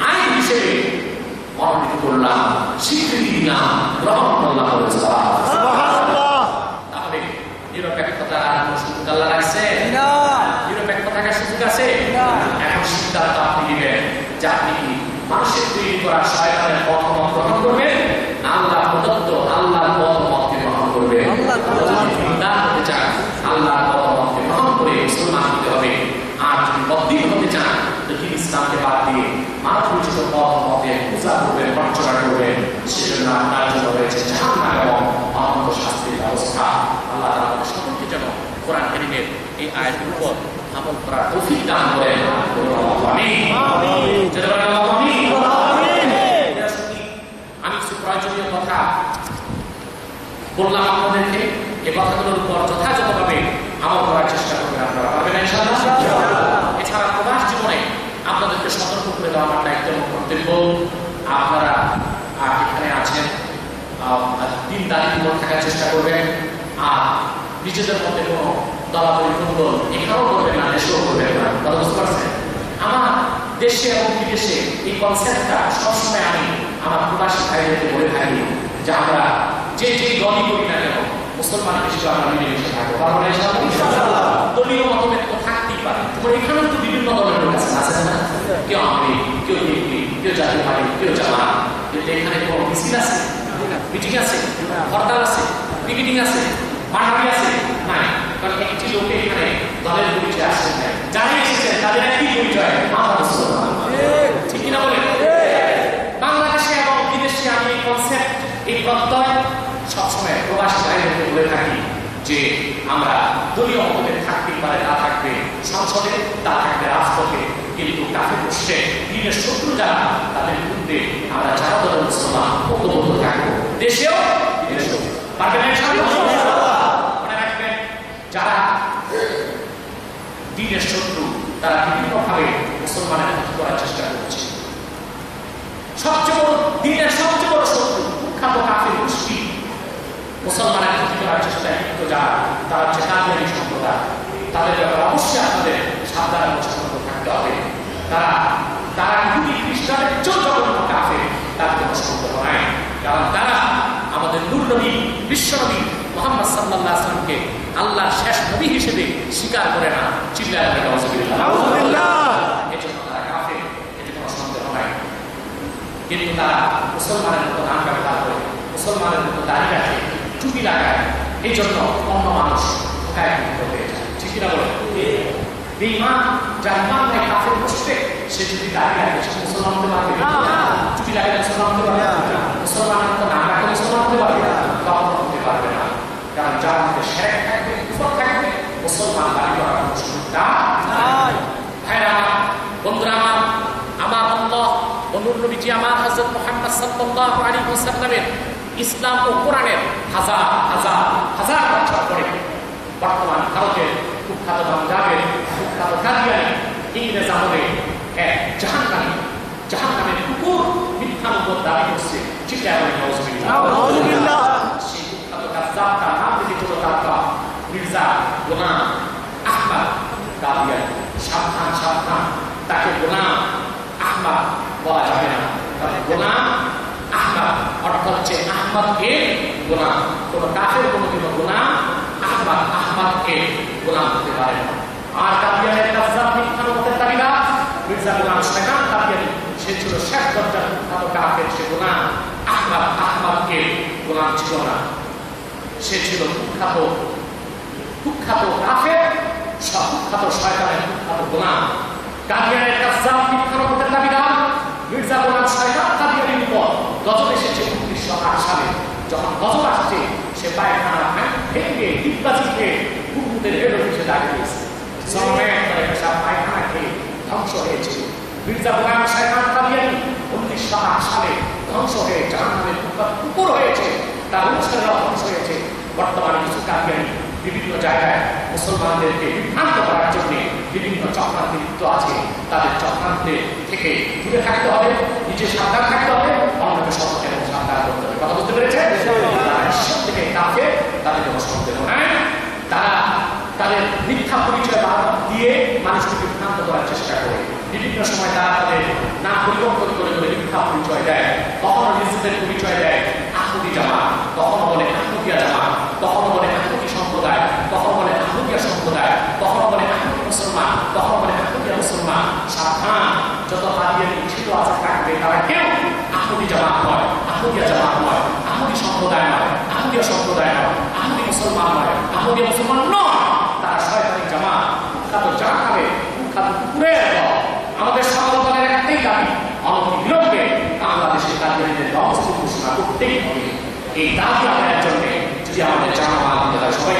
Speaker 1: আইন হিসেবে মনোনীত করলাম, স্বীকৃতি দিলাম, গ্রহণ করলাম, সুবহানাল্লাহ। তাহলে নিরপেক্ষতার আর কোনো সুযোগ আল্লাহ রাখছে না, নিরপেক্ষ থাকার সুযোগ আছে না। এখন সিদ্ধান্ত আপনি নেবেন যে আপনি কি মানুষের তৈরি করা শয়তানের মতামত গ্রহণ করবেন, আল্লাহ প্রদত্ত আল্লাহর মতামতকে গ্রহণ করবেন, হতে চান আল্লাহর মতামতকে গ্রহণ করে মুসলমান হতে হবে, আর যদি বদ্দিন হতে চান তো কি ইসলামকে বাদ দিয়ে মানব রচিত মতামতে পূজা করবেন, বঞ্চনা করবেন, সেজন্য আপনার জন্য রয়েছে জাহান্নাম এবং অনন্ত শাস্তির ব্যবস্থা। আল্লাহ তাআলা সকলকে যেন কোরআন কারীমের এই আয়াতের উপর আমল করার তৌফিক দান করেন, আমিন আমিন। আমি কিছু প্রয়োজনীয় কথা বললাম আপনাদেরকে এই কথাগুলোর উপর যথাযথভাবে আমল করার চেষ্টা করবেন আপনারা, পারবেন ইনশাআল্লাহ। এছাড়া প্রবাস জীবনে আপনাদেরকে সতর্ক করে দেওয়া আমার দায়িত্ব এবং কর্তব্য। আপনারা এখানে আছেন, দিনদারির উপর থাকার চেষ্টা করবেন, আর নিজেদের মধ্যে কোনো দলাদলি কুন্দল এখানেও করবেন না, দেশেও করবেন না। কথা বুঝতে পারছেন? আমার দেশে এবং বিদেশে এই কনসেপ্টটা সবসময় আমি আমার প্রবাসী ভাইদেরকে বলে থাকি যে আমরা যে দলই করি না কেন মুসলমান হিসেবে আমরা মিলেমিশে থাকবো, পারবো না ইনশাআল্লাহ। দলীয় মতভেদ তো থাকতেই পারে, তোমার এখানেও তো বিভিন্ন দলের লোক আছে না, কেউ আওয়ামী লীগ, কেউ বিএনপি, কেউ জাতীয় পার্টি, কেউ জামাত। কিন্তু এখানে কোনো মিছিল আছে, মিটিং আছে, হরতাল আছে, পিকেটিং আছে, মারামারি আছে নাই, কারণ একটি লোকে এখানে দলের পরিচয় আসছে না, যারা এসেছেন তাদের একই পরিচয়, আমরা মুসলমান। ঠিক কিনা বলেন? বাংলাদেশে এবং বিদেশে আমি এই কনসেপ্ট, এই প্রত্যয় সবসময় প্রবাসী ভাইদেরকে বলে থাকি যে আমরা দলীয় মতভেদ থাকতেই পারে, তা থাকবে সংসদে, তা থাকবে রাজপথে, কিন্তু কাফের মুশরিক দ্বীনের শত্রু যারা তাদের বিরুদ্ধে আমরা যারা দলের মুসলমান ঐক্যবদ্ধ থাকবো, দেশেও বিদেশেও। পারবেন ইনশাআল্লাহ? মনে রাখবেন, যারা দ্বীনের শত্রু তারা বিভিন্নভাবে মুসলমানের ক্ষতি করার চেষ্টা করছে। সবচেয়ে বড় দ্বীনের সবচেয়ে বড় শত্রু কুখ্যাত কাফের মুশরিক মুসলমানের ক্ষতি করার চেষ্টায় লিপ্ত যারা, তারা হচ্ছে কাদিয়ানী সম্প্রদায়। তাদের ব্যাপারে অবশ্যই আপনাদের সাবধান এবং সতর্ক থাকতে হবে। তারা ইহুদি খ্রিস্টানের জঘন্য কাফের, তার কোনো সন্দেহ নাই। কারণ তারা আমাদের নূর নবী, বিশ্বনবী মুহাম্মদ সাল্লাল্লাহু আলাইহি ওয়াসাল্লামকে আল্লাহর শেষ নবী হিসেবে স্বীকার করে না। চিল্লায় বলেন আউযুবিল্লাহ। এজন্য তারা কাফের, এতে কোনো সন্দেহ নাই। কিন্তু তারা মুসলমানের মতো নাম ব্যবহার করে, মুসলমানের মতো দাঁড়িয়ে রাখে, টুপি লাগায়, এই জন্য অন্য মানুষ ধোঁকায় হয়ে যায়। ঠিক কিনা বলেন? বেঈমান, যার ইমান নাই, কাফের মুশরিক, সে যদি দাঁড়িয়ে রাখে সে মুসলমান হতে পারবে না। টুপি লাগালে মুসলমান হতে পারবে না, মুসলমানের মতো নাম রাখলে মুসলমান হতে পারবে না, কখনো হতে পারবে না। কারণ যার মধ্যে শিরক থাকবে, কুফর থাকবে, মুসলমান দাঁড়িয়ে করার কোনো সুযোগটা নাই। ভাইরা, বন্ধুরা আমার আল্লাহ ও নূর নবীজি আমার হযরত মুহাম্মদ সাল্লাল্লাহু আলাইহি ওয়াসাল্লামের ইসলাম ও কোরআনের হাজার হাজার হাজার বছর পরে বর্তমান ভারতের কুখ্যাত পাঞ্জাবের কুখ্যাত কাদিয়ানী ইংরেজ আমলে এক জাহান্নামের কুকুর মিথ্যা নবুয়ত দাবি করছে। চিল্লায় বলেন আউযুবিল্লাহ। সেই কুখ্যাত কাযযাব, তার নাম লিখিত তার মির্জা গোলাম আহমদ কাদিয়ানী। সাবধান, তাকে গোলাম আহমদ বলা যাবে না। গোলাম আহমদ অর্থ হচ্ছে আহমদকে গোলাম। কোন কাফের কোনদিনও গোলাম আহমদকে গোলাম হতে পারে না। আর কাদিয়ানের কাযযাব মিথ্যা নবুয়তের দাবিদার মির্জা গোলাম শয়তান কাদিয়ানী, সে ছিল শেষ দরজার কুখ্যাত কাফের। সে গোলাম আহমদকে গোলাম ছিল না, সে ছিল কুখ্যাত কাফের, কুখ্যাত শয়তানের কুখ্যাত গোলাম। কাদিয়ানের কাযযাব মিথ্যা নবুয়তের দাবিদার মির্জা গোলাম শয়তান কাদিয়ানীর উপর গজব এসেছে 1908 সালে। যখন গজব আসছে, সে পায়খানা ভেঙে ডিগবাজি খেয়ে হুকুমতের হেড অফিসে দাঁড়িয়েছে। পায়খানা খেয়ে ধ্বংস হয়েছে। মির্জা গোলাম শয়তান কাদিয়ানী 1908 সালে ধ্বংস হয়ে জাহান্নামের কুকুর হয়েছে, তার অনুসারীরা ধ্বংস হয়েছে। বর্তমানে কিছু কাদিয়ানী বিভিন্ন জায়গায় মুসলমানদেরকে বিভ্রান্ত করার জন্য বিভিন্ন চক্রান্তে লিপ্ত আছে। তাদের চক্রান্তে থেকে দূরে থাকতে হবে, নিজে সাবধান থাকতে হবে, অন্যকে সতর্ক এবং সাবধান করতে হবে। কথা বুঝতে পেরেছে? তারা ঈশ্বর থেকে কাফের, তাদের কোনো সন্দেহ নাই। তারা তাদের মিথ্যা পরিচয় দিয়ে মানুষকে বিভ্রান্ত করার চেষ্টা করে। বিভিন্ন সময় তারা তাদের নাম পরিবর্তন করে মিথ্যা পরিচয় দেয়। কখনো নিজেদের পরিচয় দেয় আহমদী জামাত, কখনো বলে আহমদিয়া জামাত, কখনো বলে আহমদী সম্প্রদায়, কখনো বলে আহমদিয়া সম্প্রদায়, কখনো বলে আহমদী মুসলমান, কখনো বলে আহমদিয়া মুসলমান। সাবধান, যত কাদিয়ানী ছিল আছে থাকবে, তারা কেউ আহমদী জামাত নয়, আহমদিয়া জামাত নয়, আহমদী সম্প্রদায় নয়, আহমদিয়া সম্প্রদায় নয়, আহমদী মুসলমান নয়, আহমদিয়া মুসলমান নয়। তারা শয়তানি জামাত, কুখ্যাত জাহান্নামে কুখ্যাত কুকুরের দল। আমাদের সকল দলের একটাই দাবি, অনতিবিলম্বে বাংলাদেশের কাদিয়ানীদের অবস্থিত ঘোষণা করতেই হবে। এই দাবি আদায়ের জন্য যদি আমাদের জামাত সবাই